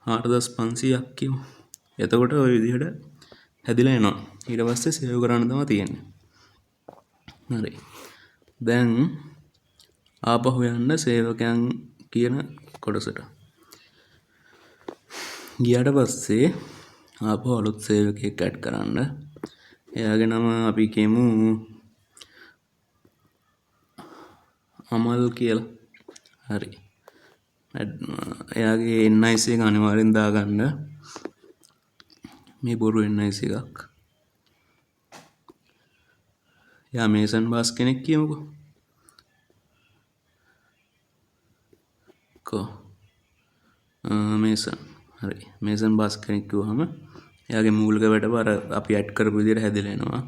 4500ක් කියමු. එතකොට ওই විදිහට හැදිලා එනවා. ඊට පස්සේ සේව් කරන්න තමයි තියෙන්නේ. හරි. දැන් ආපහු යන්න සේවකයන් කියන කොටසට. ගියාට පස්සේ ආපහු අලුත් සේවකයෙක් ඇඩ් කරන්න. එයාගේ නම අපි කියමු අමල් කියලා. හරි. එයාගේ NIC එක අනිවාර්යෙන් දාගන්න. මේ බොරු NIC එකක්. එයා මේසන් බාස් කෙනෙක් කියමුකෝ. මේසන්. හරි. මේසන් බාස් කෙනෙක් කිව්වහම එයාගේ මූලික වැටුප අර අපි ඇඩ් කරපු විදිහට හැදිලා එනවා.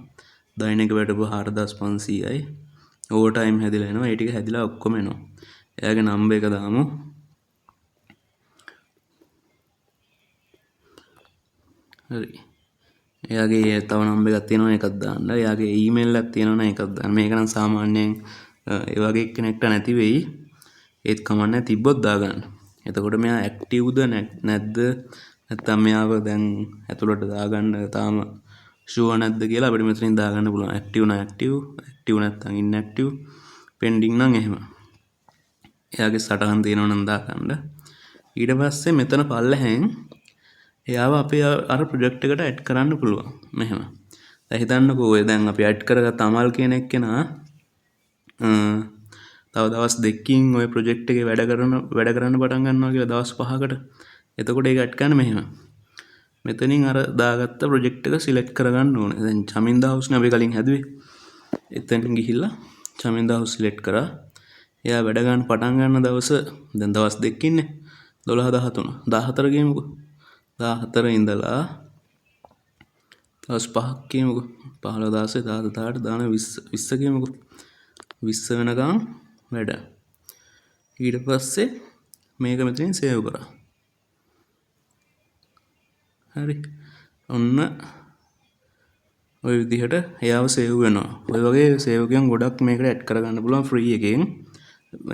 දෛනික වැටුප 4500යි. ඕවර් ටයිම් හැදිලා එනවා. ඒ ටික හැදිලා ඔක්කොම එනවා. එයාගේ නම්බර් එක දාමු. හරි. එයාගේ තව නම්බර් එකක් තියෙනවා ඒකක් දාන්න. එයාගේ ඊමේල් එකක් තියෙනවා ඒකක් දාන්න. මේක නම් සාමාන්‍යයෙන් ඒ වගේ කෙනෙක්ට නැති වෙයි. ඒත් කමන්නේ තිබ්බොත් දාගන්න. එතකොට මෙයා ඇක්ටිව්ද නැද්ද නැත්නම් මෙයාව දැන් ඇතුළට දාගන්න තාම ෂුවර් නැද්ද කියලා අපිට මෙතනින් දාගන්න පුළුවන්. ඇක්ටිව් නම් ඇක්ටිව්, ඇක්ටිව් නැත්නම් ඉන්ඇක්ටිව්, පෙන්ඩිං නම් එහෙම. එයාගේ සටහන් තියෙනවා නම් දාගන්න. ඊට පස්සේ මෙතන පල්ලෙහෙන් එයාව අපි අර ප්‍රොජෙක්ට් එකට ඇඩ් කරන්න පුළුවන්. මෙහෙම. දැන් හිතන්නකෝ ඔය දැන් අපි ඇඩ් කරගත්ත අමල් කියන එක්කෙනා තව දවස් දෙකකින් ওই ප්‍රොජෙක්ට් එකේ වැඩ කරන්න පටන් ගන්නවා කියලා දවස් 5කට. එතකොට ඒක ඇඩ් කරන්න මෙහෙම. මෙතනින් අර දාගත්ත ප්‍රොජෙක්ට් එක සිලෙක්ට් කරගන්න ඕනේ. දැන් චමින්ද හවුස් නේ අපි කලින් හැදුවේ. එතනින් ගිහිල්ලා චමින්ද හවුස් සිලෙක්ට් කරා. එයා වැඩ ගන්න පටන් ගන්න දවස දැන් දවස් දෙකක් ඉන්නේ 12 13 14 ගියමුකෝ 14 ඉඳලා දවස් 5ක් කියමුකෝ 15 16 17 18 19 20 කියමුකෝ 20 වෙනකම් වැඩ ඊට පස්සේ මේක මෙතනින් සේව් කරා හරි ඔන්න ඔය විදිහට එයාව සේව් වෙනවා ඔය වගේ සේවකයන් ගොඩක් මේකට ඇඩ් කරගන්න පුළුවන් ෆ්‍රී එකෙන්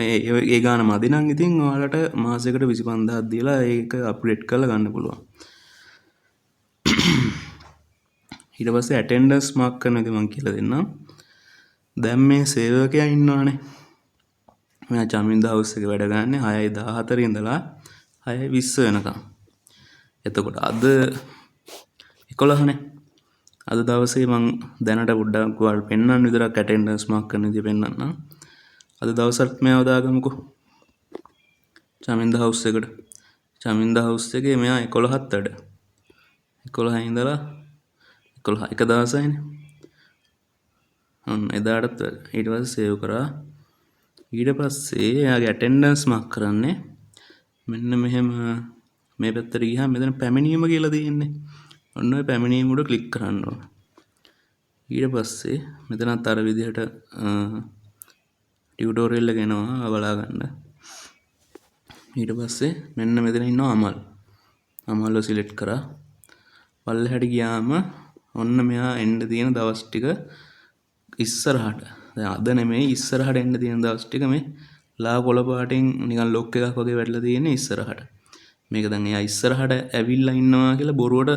ඒ ගාන මදි නම් ඉතින් ඔයාලට මාසෙකට 25000ක් දීලා ඒක අප්ඩේට් කරලා ගන්න පුළුවන් ඊට පස්සේ ඇටෙන්ඩන්ස් මාක් කරන එක මම කියලා දෙන්නම් දැන් මේ සේවකයා ඉන්නවානේ මෙයා චමින්ද හවුස් එකේ වැඩ ගන්න 6:14 ඉඳලා 6:20 වෙනකම් එතකොට අද 11නේ අද දවසේ මම දැනට පොඩ්ඩක් ඔයාලට පෙන්වන්න විතරක් ඇටෙන්ඩන්ස් මාක් කරන විදිහ පෙන්වන්නම් අද දවසත් මේව දාගමුකෝ චමින්ද හවුස් එකට චමින්ද හවුස් එකේ මෙයා 11ත් වැඩ 11 ඉඳලා 11 එක දවසයිනේ ඔන්න එදාටත් ඊට පස්සේ සේව් කරා ඊට පස්සේ එයාගේ ඇටෙන්ඩන්ස් මාක් කරන්නේ මෙන්න මෙහෙම මේ පැත්තට ගියාම මෙතන පැමිණීම කියලා තියෙන්නේ ඔන්න ඔය පැමිණීම උඩ ක්ලික් කරන්න ඕන ඊට පස්සේ මෙතනත් අර විදිහට ටියුටෝරියල් එක එනවා බලා ගන්න ඊට පස්සේ මෙන්න මෙතන ඉන්නවා අමල්ව සිලෙක්ට් කරා පල්ලෙහාට ගියාම ඔන්න මෙයා එන්න තියෙන දවස් ටික ඉස්සරහට දැන් අද නෙමෙයි ඉස්සරහට එන්න තියෙන දවස් ටික මේ ලා කොළ පාටින් නිකන් ලොක් එකක් වගේ වැටලා තියෙන්නේ ඉස්සරහට මේක දැන් එයා ඉස්සරහට ඇවිල්ලා ඉන්නවා කියලා බොරුවට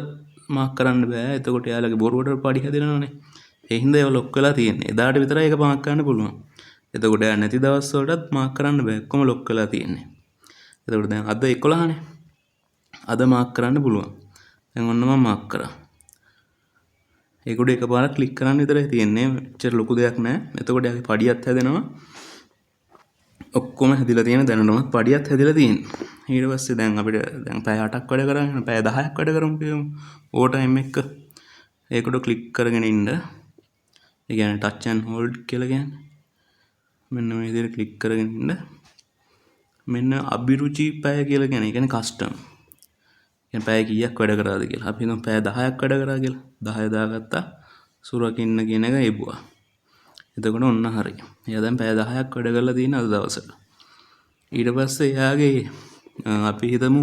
මාක් කරන්න බෑ එතකොට එයාලගේ බොරුවට පඩි හැදෙනවනේ ඒ හින්දා ඒව ලොක් වෙලා තියෙන්නේ එදාට විතරයි ඒක මාක් කරන්න පුළුවන් එතකොට එයා නැති දවස් වලටත් මාක් කරන්න බෑ ඔක්කොම ලොක් වෙලා තියෙන්නේ එතකොට දැන් අද 11නේ අද මාක් කරන්න පුළුවන් දැන් ඔන්න මම මාක් කරා ඒක උඩ එකපාරක් ක්ලික් කරන්න විතරයි තියෙන්නේ එච්චර ලොකු දෙයක් නෑ එතකොට යාගේ පඩියත් හැදෙනවා ඔක්කොම හැදිලා තියෙන දැනටමත් පඩියත් හැදිලා තියෙන්නේ ඊට පස්සේ දැන් අපිට දැන් පැය 8ක් වැඩ කරගෙන පැය 10ක් වැඩ කරමු කියමු ඕවර් ටයිම් එක ඒක උඩ ක්ලික් කරගෙන ඉන්න ඒ කියන්නේ ටච් ඇන්ඩ් හෝල්ඩ් කියලා කියන්නේ මෙන්න මේ විදිහට ක්ලික් කරගෙන ඉන්න මෙන්න අභිරුචි පැය කියලා කියන්නේ ඒ කියන්නේ කස්ටම් කියන්නේ පැය කීයක් වැඩ කරාද කියලා අපි හිතමු පැය 10ක් වැඩ කරා කියලා 10 දාගත්තා සුරකින්න කියන එක එබුවා එතකොට ඔන්න හරි එයා දැන් පැය 10ක් වැඩ කරලා තියෙන අද දවසට ඊට පස්සේ එයාගේ අපි හිතමු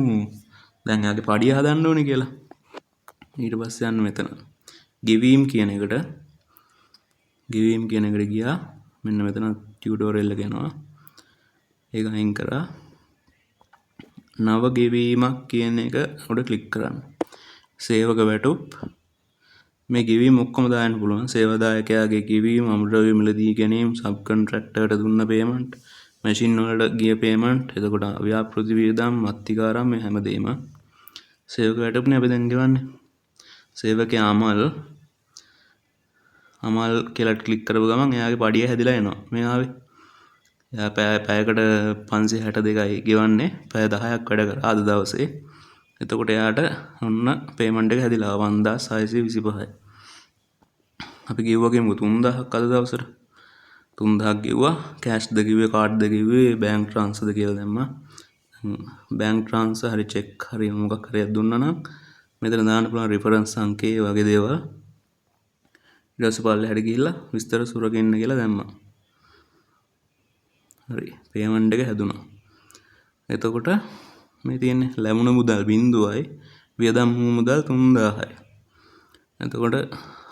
දැන් එයාගේ පඩිය හදන්න ඕනේ කියලා ඊට පස්සේ යන්න මෙතන ගෙවීම් කියන එකට ගියා මෙන්න මෙතන ටියුටෝරියල් එක එනවා ඒක අයින් කරා නව ගෙවීමක් කියන එක උඩ ක්ලික් කරන්න සේවක වැටුප් මේ ගෙවීම් ඔක්කොම දාන්න පුළුවන් සේවාදායකයාගේ ගෙවීම් අමුද්‍රව්‍ය මිලදී ගැනීම සබ් කොන්ට්‍රැක්ටර්ට දුන්න පේමන්ට් මැෂින් වලට ගිය පේමන්ට් එතකොට ව්‍යාපෘති වියදම් අත්තිකාරම් මේ හැමදේම සේවක වැටුප්නේ අපි දැන් ගෙවන්නේ සේවකයා අමල් කියලා ක්ලික් කරපු ගමන් එයාගේ පඩිය හැදිලා එනවා මේ ආවේ එයා පැයකට 562යි ගෙවන්නේ පැය 10ක් වැඩ කරා අද දවසේ එතකොට එයාට ඔන්න පේමන්ට් එක හැදිලා 5625යි අපි ගෙවුවා 3000ක් අද දවසට 3000ක් ගෙවුවා කෑෂ්ද ගෙවුවේ කාඩ්ද ගෙවුවේ බැංක් ට්‍රාන්ස්ෆර්ද කියලා දැම්මා බැංක් ට්‍රාන්ස්ෆර් හරි චෙක් හරි මොකක් හරි දුන්නා නම් මෙතන දාන්න පුළුවන් රෙෆරන්ස් අංකේ වගේ දේවල් ඊට පස්සේ පල්ලෙහාට ගිහිල්ලා විස්තර සුරකින්න කියලා දැම්මා හරි පේමන්ට් එක හැදුනා එතකොට මේ තියෙන්නේ ලැබුණ මුදල් 0යි වියදම් මුදල් 3000යි එතකොට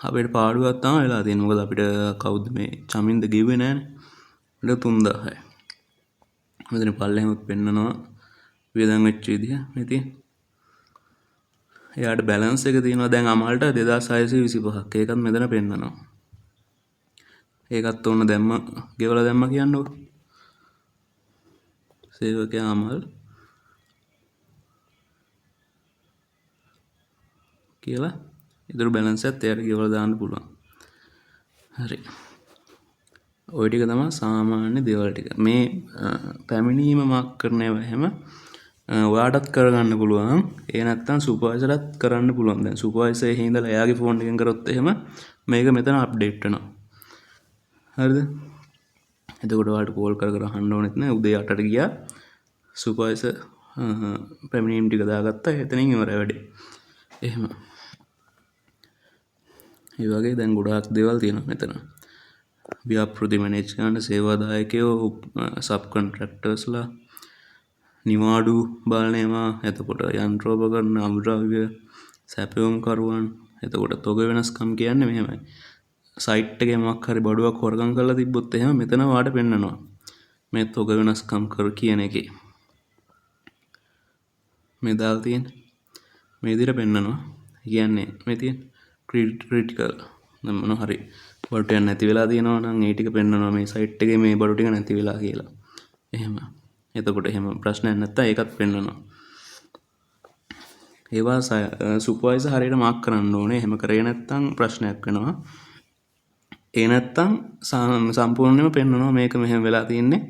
අපිට පාඩුවක් තමයි වෙලා තියෙන්නේ මොකද අපිට කවුද මේ චමින්ද ගෙව්වේ නැහනේ ඊට 3000යි මෙතන පල්ලෙහාමත් පෙන්නනවා වියදම් වෙච්ච විදිහ මේ තියෙන එයාට බැලන්ස් එක තියෙනවා දැන් අමල්ට 2625ක් ඒකත් මෙතන පෙන්නනවා ඒකත් ඕන දැම්ම ගෙවලා දැම්ම කියන්නකො සේවකයා අමල් කියලා ඉතුරු බැලන්ස් එකත් එයාට ගෙවලා දාන්න පුළුවන්. හරි. ওই ටික තමයි සාමාන්‍ය දේවල් ටික. මේ පැමිණීම මාක් කරන ඒවා එහෙම ඔයාටත් කරගන්න පුළුවන්. ඒ නැත්තම් සුපර්වයිසර්ටත් කරන්න පුළුවන්. දැන් සුපර්වයිසර් එහෙ ඉඳලා එයාගේ ෆෝන් එකෙන් කරොත් එහෙම මේක මෙතන අප්ඩේට් වෙනවා. හරිද? එතකොට ඔයාලට කෝල් කර අහන්න ඕනෙත් නැහැ. උදේ 8ට ගියා. සුපර්වයිසර් පැමිණීම් ටික දාගත්තා. එතනින් ඉවරයි වැඩේ. එහෙම. ඒ වගේ දැන් ගොඩාක් දේවල් තියෙනවා මෙතන. ව්‍යාපෘති මැනේජ් කරන්න සේවාදායකයෝ, සබ් කොන්ට්‍රැක්ටර්ස්ලා, නිවාඩු බලන ඒවා, එතකොට යන්ත්‍රෝපකරණ, අමුද්‍රව්‍ය, සැපයුම්කරුවන්, එතකොට තොග වෙනස්කම් කියන්නේ මෙහෙමයි. සයිට් එකේ මොකක් හරි බඩුවක් හොරගම් කරලා තිබ්බොත් එහෙම මෙතන වාට පෙන්නනවා. මේ තොග වෙනස්කම් කර කියන එකේ මේ දාලා තියෙන මේ විදිහට පෙන්නනවා. කියන්නේ මේ තියෙන ක්‍රිටිකල් මොන හරි බඩු ටික නැති වෙලා තියෙනවා නම් ඒ ටික පෙන්නනවා මේ සයිට් එකේ මේ බඩු ටික නැති වෙලා කියලා. එහෙම. එතකොට එහෙම ප්‍රශ්නයක් නැත්තම් ඒකත් පෙන්නනවා. ඒවා සුපර්වයිසර් හරියට මාක් කරන්න ඕනේ. එහෙම කරේ නැත්තම් ප්‍රශ්නයක් වෙනවා. ඒ නැත්තම් සම්පූර්ණයෙන්ම පෙන්නනවා මේක මෙහෙම වෙලා තියෙන්නේ.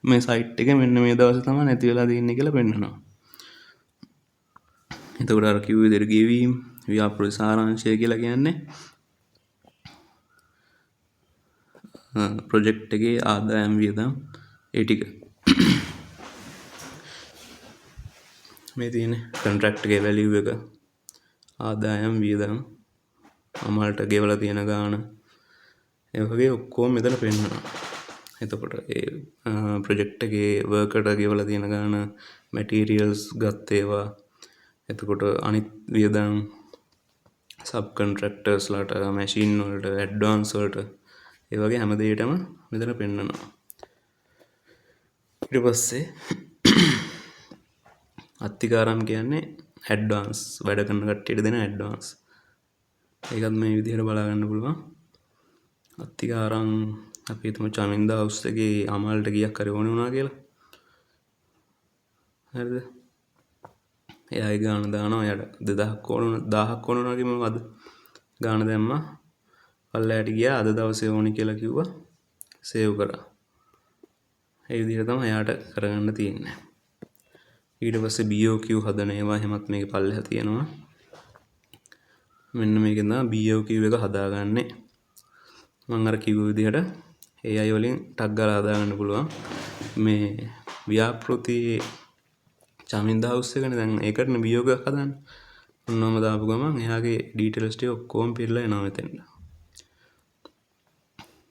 මේ සයිට් එකේ මෙන්න මේ දවසේ තමයි නැති වෙලා තියෙන්නේ කියලා පෙන්නනවා. එතකොට අර කිව්ව විදිහට ගෙවීම්, ව්‍යාපෘති සාරාංශය කියලා කියන්නේ ප්‍රොජෙක්ට් එකේ ආදායම් වියදම් ඒ ටික. මේ තියෙන කොන්ට්‍රැක්ට් එකේ වැලියු එක, ආදායම් වියදම්, අමල්ට ගෙවලා තියෙන ගාණ, ඒ වගේ ඔක්කොම මෙතන පෙන්නනවා. එතකොට ඒ ප්‍රොජෙක්ට් එකේ වර්කර්ට ගෙවලා තියෙන ගාණ, මැටීරියල්ස් ගත්ත ඒවා, එතකොට අනිත් වියදම්, සබ් කොන්ට්‍රැක්ටර්ස්ලාට, මැෂින් වලට, ඇඩ්වාන්ස් වලට, ඒ වගේ හැම දෙයකටම මෙතන පෙන්නනවා. ඊට පස්සේ අත්තිකාරම් කියන්නේ ඇඩ්වාන්ස් වැඩ කරන කට්ටියට දෙන ඇඩ්වාන්ස්. ඒකත් මේ විදිහට බලා ගන්න පුළුවන්. අත්තිකාරම් අපි හිතමු චමින්ද හවුස් එකේ අමල්ට ගියක් හරි ඕනේ වුණා කියලා. හරිද? එයාගේ ගාණ දානවා. එයාට 2000ක් ඕන 1000ක් ඕන වුණා කිව්වම අද ගාණ දැම්මා. පල්ලයට ගියා. අද දවසේ ඕනි කියලා කිව්වා. සේව් කරා. ඒ විදිහට තමයි එයාට කරගන්න තියෙන්නේ. ඊට පස්සේ BOQ හදන ඒවා එහෙමත් මේකේ පල්ලෙහා තියෙනවා. මෙන්න මේකෙන් තමයි BOQ එක හදාගන්නේ. මම අර කිව්ව විදිහට AI වලින් ටග් ගාලා හදාගන්න පුළුවන්. මේ ව්‍යාපෘති චමින්ද හවුස් එකනේ දැන් ඒකටනේ BOQ එකක් හදන්නේ. ඔන්නෝම දාපු ගමන් එයාගේ ඩීටේල්ස් ටික ඔක්කොම පිරලා එනවා මෙතෙන්ට.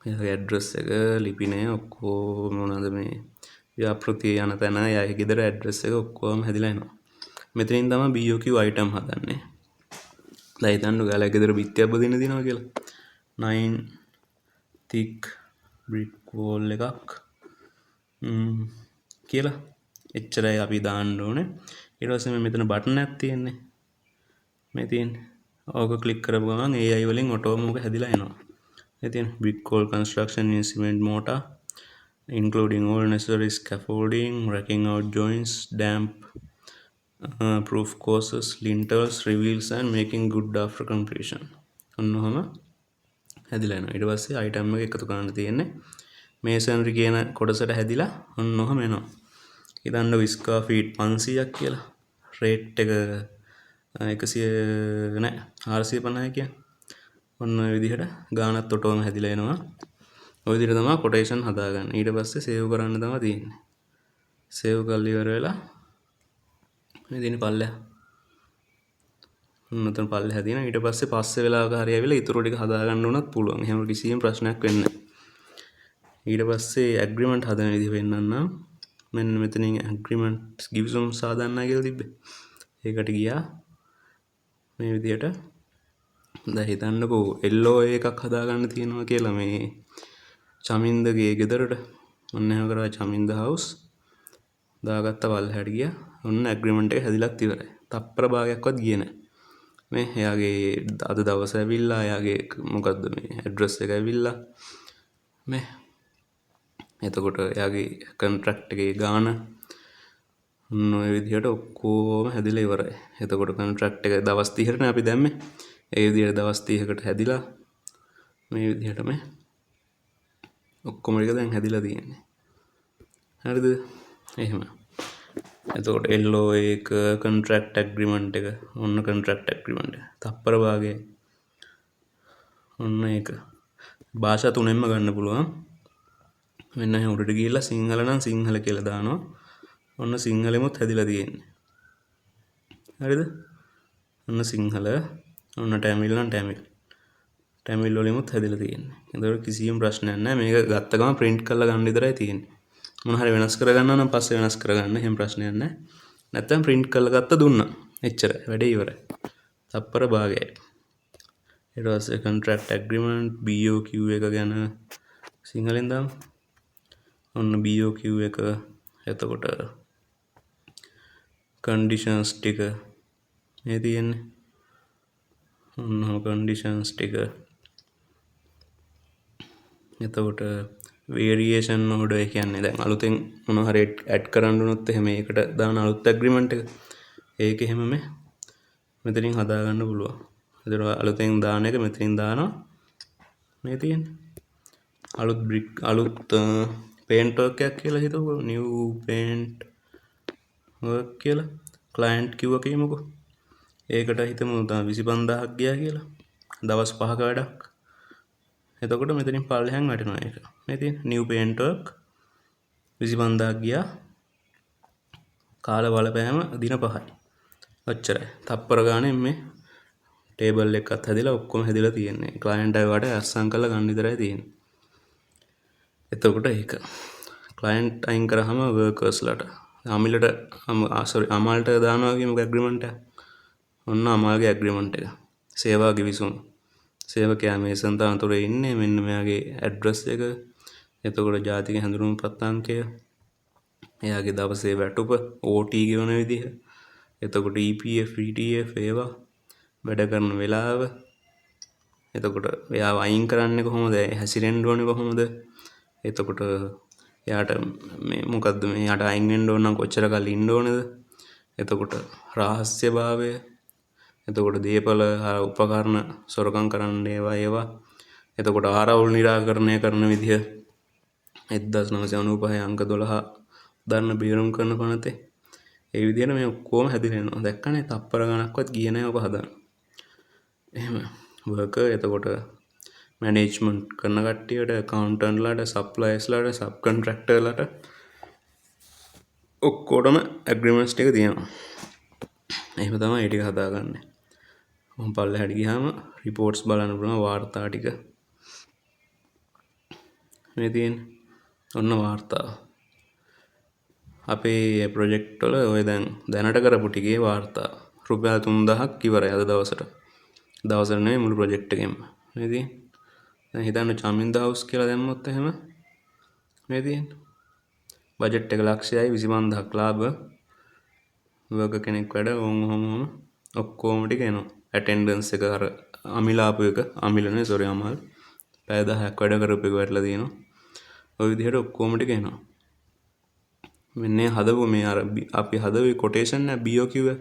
එයාගේ ඇඩ්‍රස් එක, ලිපිනය ඔක්කොම මොනවද මේ ව්‍යාපෘති යන තැන, එයාගේ ගෙදර ඇඩ්‍රස් එක ඔක්කොම හැදිලා එනවා. මෙතනින් තමයි BOQ අයිටම් හදන්නේ. දැන් හිතන්න ඔයාලා ගෙදර බිත්තියක් බදින්න දිනවා කියලා. 9 thick brick wall එකක් කියලා එච්චරයි අපි දාන්න ඕනේ. ඊට පස්සේ මෙතන බටන් එකක් තියෙන්නේ. මේ තියෙන්නේ. ඕක ක්ලික් කරපු ගමන් AI වලින් ඔටෝම ඔක හැදිලා එනවා. මේ තියෙන brick wall construction in cement mortar including all necessary scaffolding, racking out joints, damp proof courses, lintels, reveals and making good after completion. ඔන්නෝම හැදිලා එනවා. ඊට පස්සේ අයිටම් එක එකතු කරන්න තියෙන්නේ. මේසන්රි කියන කොටසට හැදිලා ඔන්නෝම එනවා. හිතන්න විස්කා ෆීට් 500ක් කියලා. රේට් එක 100 නෑ 450 කියන්නේ. ඔන්න ඔය විදිහට ගානත් ඔටෝම හැදිලා එනවා. ඔය විදිහට තමයි කොටේෂන් හදාගන්නේ. ඊට පස්සේ සේව් කරන්න තමයි තියෙන්නේ. සේව් කරලා ඉවර වෙලා මේ දින පල්ලෙහා උන්නතන පල්ලෙහා තියෙනවා. ඊට පස්සේ වෙලාවක හරි ඇවිල්ලා ඊටු ටික හදාගන්න උනත් පුළුවන්. එහෙම කිසිම ප්‍රශ්නයක් වෙන්නේ නැහැ. ඊට පස්සේ ඇග්‍රීමන්ට් හදන විදිහ වෙන්නන්නම්. මෙන්න මෙතනින් ඇග්‍රීමන්ට් ගිවිසුම් සාදන්න කියලා තිබ්බේ. ඒකට ගියා. මේ විදිහට දැන් හිතන්නකෝ LOA එකක් හදාගන්න තියෙනවා කියලා මේ චමින්දගේ ගෙදරට. ඔන්න එහෙම කරා චමින්ද හවුස් දාගත්ත පල්ලෙහාට ගියා. ඔන්න ඇග්‍රීමන්ට් එක හැදිලත් ඉවරයි. තප්පර භාගයක්වත් ගියේ නැහැ. මේ එයාගේ අද දවස ඇවිල්ලා එයාගේ මොකද්ද මේ ඇඩ්‍රස් එක ඇවිල්ලා මේ එතකොට එයාගේ කොන්ට්‍රැක්ට් එකේ ගාණ ඔන්න ඔය විදිහට ඔක්කොම හැදිලා ඉවරයි. එතකොට කොන්ට්‍රැක්ට් එක දවස් 30ටනේ අපි දැම්මේ. ඒ විදිහට දවස් 30කට හැදිලා මේ විදිහට මේ ඔක්කොම ටික දැන් හැදිලා තියෙන්නේ. හරිද? එහෙම. එතකොට LOA එක, කොන්ට්‍රැක්ට් ඇග්‍රීමන්ට් එක, ඔන්න කොන්ට්‍රැක්ට් ඇග්‍රීමන්ට් එක. තප්පර භාගය. ඔන්න ඒක. භාෂා තුනෙන්ම ගන්න පුළුවන්. මෙන්න එහෙනම් උඩට ගිහිල්ලා සිංහල නම් සිංහල කියලා දානවා. ඔන්න සිංහලෙමුත් හැදිලා තියෙන්නේ. හරිද? ඔන්න සිංහල. ඔන්න ටැමිල් නම් ටැමිල්. ටැමිල් වලිමුත් හැදිලා තියෙන්නේ. ඒතකොට කිසිම ප්‍රශ්නයක් නැහැ. මේක ගත්ත ගමන් print කරලා ගන්න විතරයි තියෙන්නේ. මොන හරි වෙනස් කරගන්නවා නම් පස්සේ වෙනස් කරගන්න. එහෙම ප්‍රශ්නයක් නැහැ. නැත්තම් print කරලා ගත්ත දුන්නා. එච්චරයි. වැඩේ ඉවරයි. තප්පර භාගයයි. ඊට පස්සේ contract agreement BOQ එක ගැන සිංහලෙන් දාමු. ඔන්න BOQ එක එතකොට conditions ටික මේ තියෙන්නේ. ඔන්න conditions ටික. එතකොට variation order කියන්නේ දැන් අලුතෙන් මොන හරි add කරන්න උනොත් එහෙම ඒකට දාන අලුත් agreement එක. ඒක එහෙම මෙතනින් හදා ගන්න පුළුවන්. ඒතර අලුතෙන් දාන එක මෙතනින් දානවා. මේ තියෙන්නේ. අලුත් paint work එකක් කියලා හිතමු. new paint work කියලා client කිව්ව කියමුකෝ. ඒකට හිතමු 25000ක් ගියා කියලා. දවස් 5ක වැඩක්. එතකොට මෙතනින් පල්ලෙහාන් වැටෙනවා ඒක. මේ තියෙන new paint work 25000ක් ගියා. කාල බලපෑම දින 5යි. ඔච්චරයි. තප්පර ගානේ මේ ටේබල් එකත් හැදිලා ඔක්කොම හැදිලා තියෙන්නේ. client අය වට අස්සම් කරලා ගන්න විතරයි තියෙන්නේ. එතකොට ඒක client අයින් කරාම workers ලට අමිලට අමාල්ට දානවා කියමුක ඇග්‍රීමන්ට් එක. ඔන්න අමාල්ගේ ඇග්‍රීමන්ට් එක. සේවා ගිවිසුම. සේවකයා මේ සන්තානතුරේ ඉන්නේ මෙන්න මෙයාගේ ඇඩ්‍රස් එක. එතකොට ජාතික හැඳුනුම්පත් අංකය. එයාගේ දවසේ වැටුප OT ගෙවන විදිහ. එතකොට EPF ETF ඒවා වැඩ කරන වෙලාව. එතකොට එයාව අයින් කරන්නේ කොහොමද? හැසිරෙන්න ඕනේ කොහොමද? එතකොට එයාට මේ මොකද්ද මේ යාට අයින් වෙන්න ඕන නම් කොච්චර කල් ඉන්න ඕනේද? එතකොට රහස්‍යභාවය. එතකොට දීපල උපකරණ සොරකම් කරන්න ඒවා. එතකොට ආරවුල් निराකරණය කරන විදිහ 1995 අංක 12 දන්න බේරුම් කරන පනතේ ඒ විදිහට මේ ඔක්කොම හැදිලා යනවා. දැක්කනේ තප්පර ගණක්වත් ගියේ නැහැ ඔබ හදන්න. එහෙම worker එතකොට මැනේජ්මන්ට් කරන කට්ටියට accountantලාට suppliersලාට sub contractorලාට ඔක්කොටම agreements ටික තියෙනවා. එහෙම තමයි ඒ ටික හදාගන්නේ. මම පල්ලෙහාට ගියාම reports බලන්න පුළුවන් වාර්තා ටික. මේ තියෙන්නේ. ඔන්න වාර්තාව. අපේ ප්‍රොජෙක්ට් වල ඔය දැනට කරපු ටිකේ වාර්තා රුපියල් 3000ක් ඉවරයි අද දවසට. දවසට නෙමෙයි මුළු ප්‍රොජෙක්ට් එකෙම. මේ තියෙන්නේ. දැන් හිතන්න චමින්ද හවුස් කියලා දැම්මොත් එහෙම මේ තියෙන්නේ. බජට් එක ලක්ෂයයි 25000ක් ලාභ. වර්කර් කෙනෙක් වැඩ ඔහොම ඔක්කොම ටික එනවා. ඇටෙන්ඩන්ස් එක අර අමිලාපු එක අමිලනේ සෝරි අමල්. පැය 10ක් වැඩ කරපු එක වැටලා තියෙනවා. ওই විදිහට ඔක්කොම ටික එනවා. මෙන්න හදපු මේ අර අපි හදපු කොටේෂන් එක BOQ එක.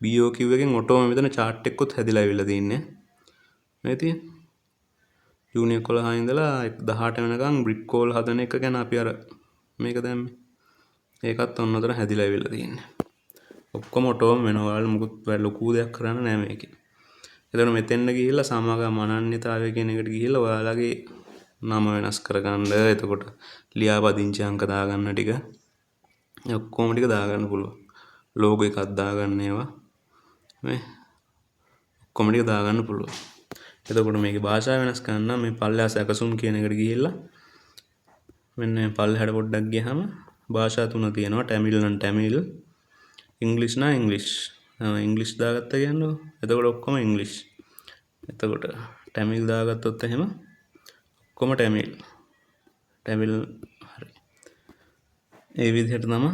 BOQ එකෙන් ඔටෝම මෙතන chart එකකුත් හැදිලා අවිල්ලා තින්නේ. මේ තියෙන්නේ. ජූනියර් 11 ඉඳලා 18 වෙනකන් බ්‍රික් කෝල් හදන එක ගැන අපි අර මේක දැම්මේ. ඒකත් ඔන්න උතන හැදිලා අවිල්ලා තින්නේ. ඔක්කොම ඔටෝම වෙනවා. ඔයාලා මුකුත් ලොකු දෙයක් කරන්න නෑ මේකේ. එතකොට මෙතෙන්ද ගිහිල්ලා සමාගම් අනන්‍යතාවය කියන එකට ගිහිල්ලා ඔයාලගේ නම වෙනස් කරගන්න. එතකොට ලියාපදිංචි අංක දාගන්න ටික. ඔක්කොම ටික දාගන්න පුළුවන්. ලෝගෝ එකක් දාගන්න ඒවා. මේ ඔක්කොම ටික දාගන්න පුළුවන්. එතකොට මේකේ භාෂාව වෙනස් කරන්න මේ පල්ලෙහා සැකසුම් කියන එකට ගිහිල්ලා මෙන්න පල්ලෙහාට පොඩ්ඩක් ගියාම භාෂා තුන තියෙනවා. ටැමිල් නම් ටැමිල්, ඉංග්‍රීසි නම් ඉංග්‍රීසි. ඉංග්‍රීසි දාගත්ත කියන්නේ එතකොට ඔක්කොම ඉංග්‍රීසි. එතකොට ටැමිල් දාගත්තොත් එහෙම ඔක්කොම ටැමිල්. ටැමිල් හරි. ඒ විදිහට තමයි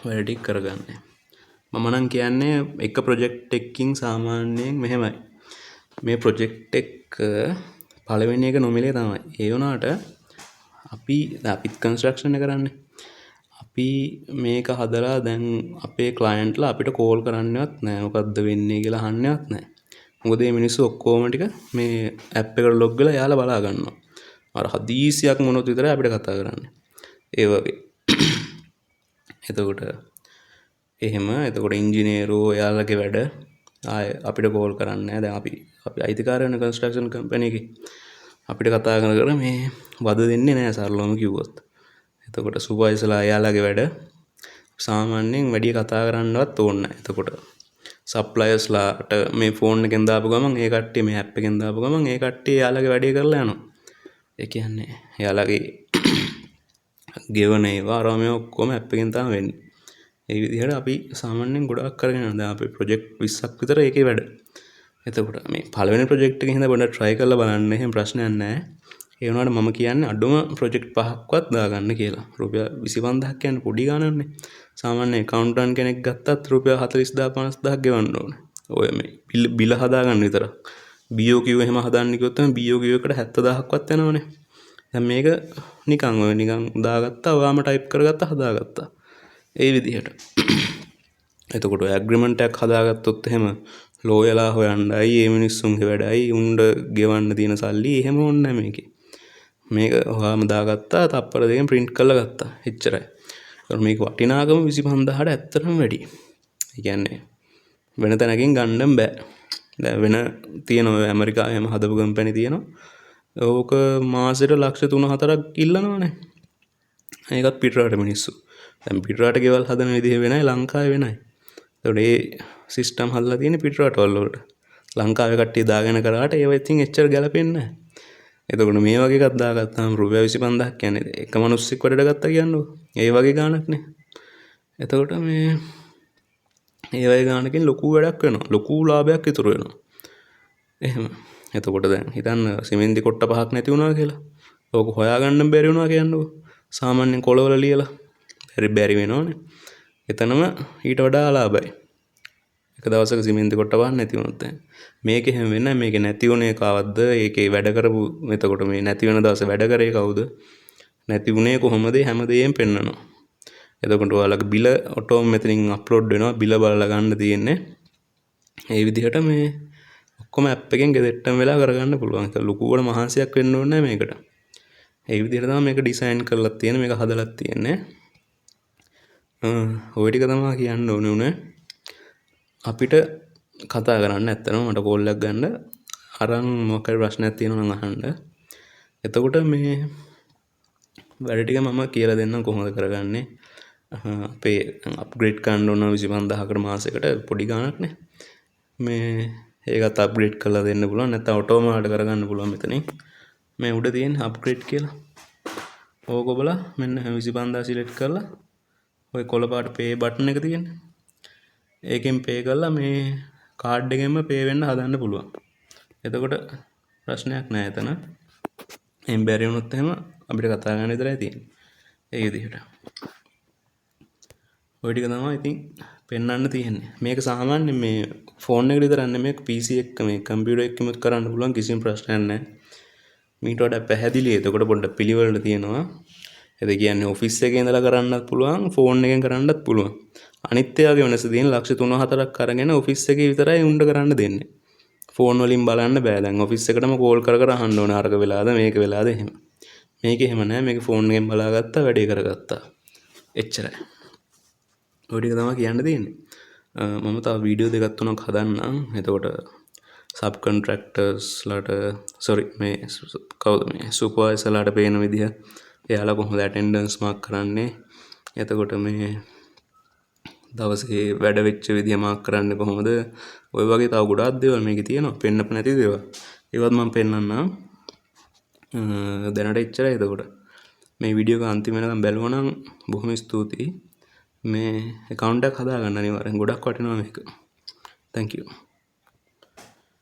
වැඩ ටික කරගන්නේ. මම නම් කියන්නේ එක ප්‍රොජෙක්ට් එකකින් සාමාන්‍යයෙන් මෙහෙමයි. මේ ප්‍රොජෙක්ට් එක පළවෙනි එක නොමිලේ තමයි. ඒ වුණාට අපිත් කන්ස්ට්‍රක්ෂන් එක කරන්නේ. අපි මේක හදලා දැන් අපේ ක්ලයන්ට්ලා අපිට කෝල් කරන්නවත් නැහැ. මොකද්ද වෙන්නේ කියලා අහන්නවත් නැහැ. මොකද මේ මිනිස්සු ඔක්කොම ටික මේ ඇප් එකට ලොග් වෙලා යාලා බලා ගන්නවා. අර හදිසියක් මොනොත් විතරයි අපිට කතා කරන්නේ. ඒ වගේ. එතකොට එතකොට ඉංජිනේරෝ යාළුවගේ වැඩ ආය අපිට කෝල් කරන්නේ නැහැ. දැන් අපි අයිතිකාරය වෙන කන්ස්ට්‍රක්ෂන් කම්පැනි එකේ. අපිට කතා කර මේ වද දෙන්නේ නැහැ සරලවම කිව්වොත්. එතකොට සුපර්වයිසර්ලා එයාලගේ වැඩ සාමාන්‍යයෙන් වැඩි කතා කරන්නවත් ඕනේ නැහැ. එතකොට සප්ලයර්ස්ලාට මේ ෆෝන් එකෙන් දාපු ගමන් ඒ කට්ටිය මේ ඇප් එකෙන් දාපු ගමන් ඒ කට්ටිය එයාලගේ වැඩේ කරලා යනවා. ඒ කියන්නේ එයාලගේ ගෙවන ඒවා අරම ඔක්කොම ඇප් එකෙන් තමයි වෙන්නේ. ඒ විදිහට අපි සාමාන්‍යයෙන් ගොඩක් කරගෙන යනවා. දැන් අපි ප්‍රොජෙක්ට් 20ක් විතර ඒකේ වැඩ. එතකොට මේ පළවෙනි ප්‍රොජෙක්ට් එකේ හින්දා පොඩ්ඩක් try කරලා බලන්න. එහෙම ප්‍රශ්නයක් නැහැ. ඒ වුණාට මම කියන්නේ අඩුම ප්‍රොජෙක්ට් 5ක්වත් දාගන්න කියලා. රුපියල් 25000ක් කියන්නේ පොඩි ගාණක්නේ. සාමාන්‍ය accountant කෙනෙක් ගත්තත් රුපියල් 40000 50000ක් ගෙවන්න ඕනේ. ඔය මේ බිල හදාගන්න විතරක්. BOQ එහෙම හදාන්න කිව්වොත් තමයි BOQ එකට 70000ක්වත් යනවනේ. දැන් මේක නිකන් දාගත්තා ඔයාම ටයිප් කරගත්තා හදාගත්තා. ඒ විදිහට. එතකොට ඔය ඇග්‍රීමන්ට් එකක් හදාගත්තොත් එහෙම ලෝයලා හොයන්නයි ඒ මිනිස්සුන්ගේ වැඩයි උණ්ඩ ගෙවන්න තියෙන සල්ලි එහෙම ඕනේ නැහැ මේකේ. මේක ඔයාම දාගත්තා තප්පර දෙකෙන් print කරලා ගත්තා. එච්චරයි. ඒකට මේක වටිනාකම 25000ට ඇත්තටම වැඩි. ඒ කියන්නේ වෙන තැනකින් ගන්න බෑ. දැන් වෙන තියෙන ඔය ඇමරිකාවෙම හදපු කම්පැනි තියෙනවා. ඕක මාසෙට ලක්ෂ 3-4ක් ඉල්ලනවනේ. ඒකත් පිටරට මිනිස්සු. දැන් පිටරට ගෙවල් හදන විදිහ වෙනයි ලංකාවේ වෙනයි. ඒතකොට ඒ සිස්ටම් හදලා තියෙන්නේ පිටරටවල වලට. ලංකාවේ කට්ටිය දාගෙන කරාට ඒව ඉතින් එච්චර ගැලපෙන්නේ නැහැ. එතකොට මේ වගේ එකක් දාගත්තාම රුපියල් 25000ක් කියන්නේ එක මිනිස්සෙක් වැඩට ගත්තා කියන්නකො. ඒ වගේ ගාණක්නේ. එතකොට මේ ඒ වගේ ගාණකින් ලොකු වැඩක් වෙනවා. ලොකු ලාභයක් ඉතුරු වෙනවා. එහෙම. එතකොට දැන් හිතන්න සිමෙන්ති කොට්ට 5ක් නැති වුණා කියලා. ඕක හොයාගන්න බැරි වුණා කියන්නකො. සාමාන්‍යයෙන් කොළවල ලියලා බැරි වෙනවනේ. එතනම ඊට වඩා ලාභයි. එක දවසක සිමෙන්ති කොට්ට 5ක් නැති වුණොත් දැන් මේක එහෙම වෙන්නේ නැහැ. මේක නැති වුණේ කවද්ද? ඒකේ වැඩ කරපු එතකොට මේ නැති වෙන දවසේ වැඩ කරේ කවුද? නැති වුණේ කොහොමද? හැමදේම පෙන්නනවා. එතකොට ඔයාලගේ බිල ඔටෝම මෙතනින් අප්ලෝඩ් වෙනවා. බිල බලලා ගන්න තියෙන්නේ. ඒ විදිහට මේ ඔක්කොම ඇප් එකෙන් ගෙදෙට්ටම වෙලා කරගන්න පුළුවන්. ඒක ලොකුවට මහන්සියක් වෙන්න ඕනේ නැහැ මේකට. ඒ විදිහට තමයි මේක ඩිසයින් කරලා තියෙන්නේ. මේක හදලා තියෙන්නේ. ඔය ටික තමයි කියන්න ඕනේ උනේ. අපිට කතා කරන්න ඇත්තටම මට කෝල් එකක් ගන්න අරන් මොකක් හරි ප්‍රශ්නයක් තියෙනවා නම් අහන්න. එතකොට මේ වැඩ ටික මම කියලා දෙන්නම් කොහොමද කරගන්නේ. අපේ අප්ග්‍රේඩ් කරන්න ඕන 25000කට මාසෙකට පොඩි ගාණක්නේ. මේ ඒකත් අප්ග්‍රේඩ් කරලා දෙන්න පුළුවන්. නැත්නම් ඔටෝමෑටික් කරගන්න පුළුවන් මෙතනින්. මේ උඩ තියෙන අප්ග්‍රේඩ් කියලා. ඕක ඔබලා මෙන්න 25000 සිලෙක්ට් කරලා ඔය කොළ පාට පේ බටන් එක තියෙන්නේ. ඒකෙන් පේ කරලා මේ කාඩ් එකෙන්ම පේ වෙන්න හදන්න පුළුවන්. එතකොට ප්‍රශ්නයක් නැහැ එතන. එහෙන් බැරි වුණොත් එහෙම අපිට කතා කරන්න විතරයි තියෙන්නේ. ඒ විදිහට. ඔය ටික තමයි ඉතින් පෙන්වන්න තියෙන්නේ. මේක සාමාන්‍ය මේ ෆෝන් එකට විතරක් නෙමෙයි PC එක මේ කම්පියුටර් එකෙමුත් කරන්න පුළුවන් කිසිම ප්‍රශ්නයක් නැහැ. මීට වඩා පැහැදිලි. එතකොට පොඩ්ඩක් පිළිවෙලට තියෙනවා. එද කියන්නේ ඔෆිස් එකේ ඉඳලා කරන්නත් පුළුවන් ෆෝන් එකෙන් කරන්නත් පුළුවන්. අනිත් ඒවාගේ වෙනස තියෙන ලක්ෂ 3-4ක් අරගෙන ඔෆිස් එකේ විතරයි උණ්ඩ කරන්න දෙන්නේ. ෆෝන් වලින් බලන්න බෑ. දැන් ඔෆිස් එකටම කෝල් කර අහන්න ඕනේ අරක වෙලාද මේක වෙලාද එහෙම. මේක එහෙම නෑ. මේක ෆෝන් එකෙන් බලාගත්තා වැඩේ කරගත්තා. එච්චරයි. ඔය ටික තමයි කියන්න තියෙන්නේ. මම තව වීඩියෝ දෙකක් තුනක් හදන්නම්. එතකොට සබ් කොන්ට්‍රැක්ටර්ස්ලාට මේ කවුද මේ සුපර්වයිසර්ලාට පේන විදිහ එයාලා කොහොමද ඇටෙන්ඩන්ස් මාක් කරන්නේ. එතකොට මේ දවසේ වැඩ වෙච්ච විදිය මාක් කරන්නේ කොහොමද. ඔය වගේ තව ගොඩාක් දේවල් මේකේ තියෙනවා. පෙන්නප නැති දේවල්. ඒවත් මම පෙන්නන්නම්. දැනට එච්චරයි. එතකොට මේ වීඩියෝ එක අන්තිම වෙනකම් බැලුවා නම් බොහොම ස්තුතියි. මේ account එකක් හදාගන්න අනිවාර්යෙන් ගොඩක් වටිනවා මේක. Thank you.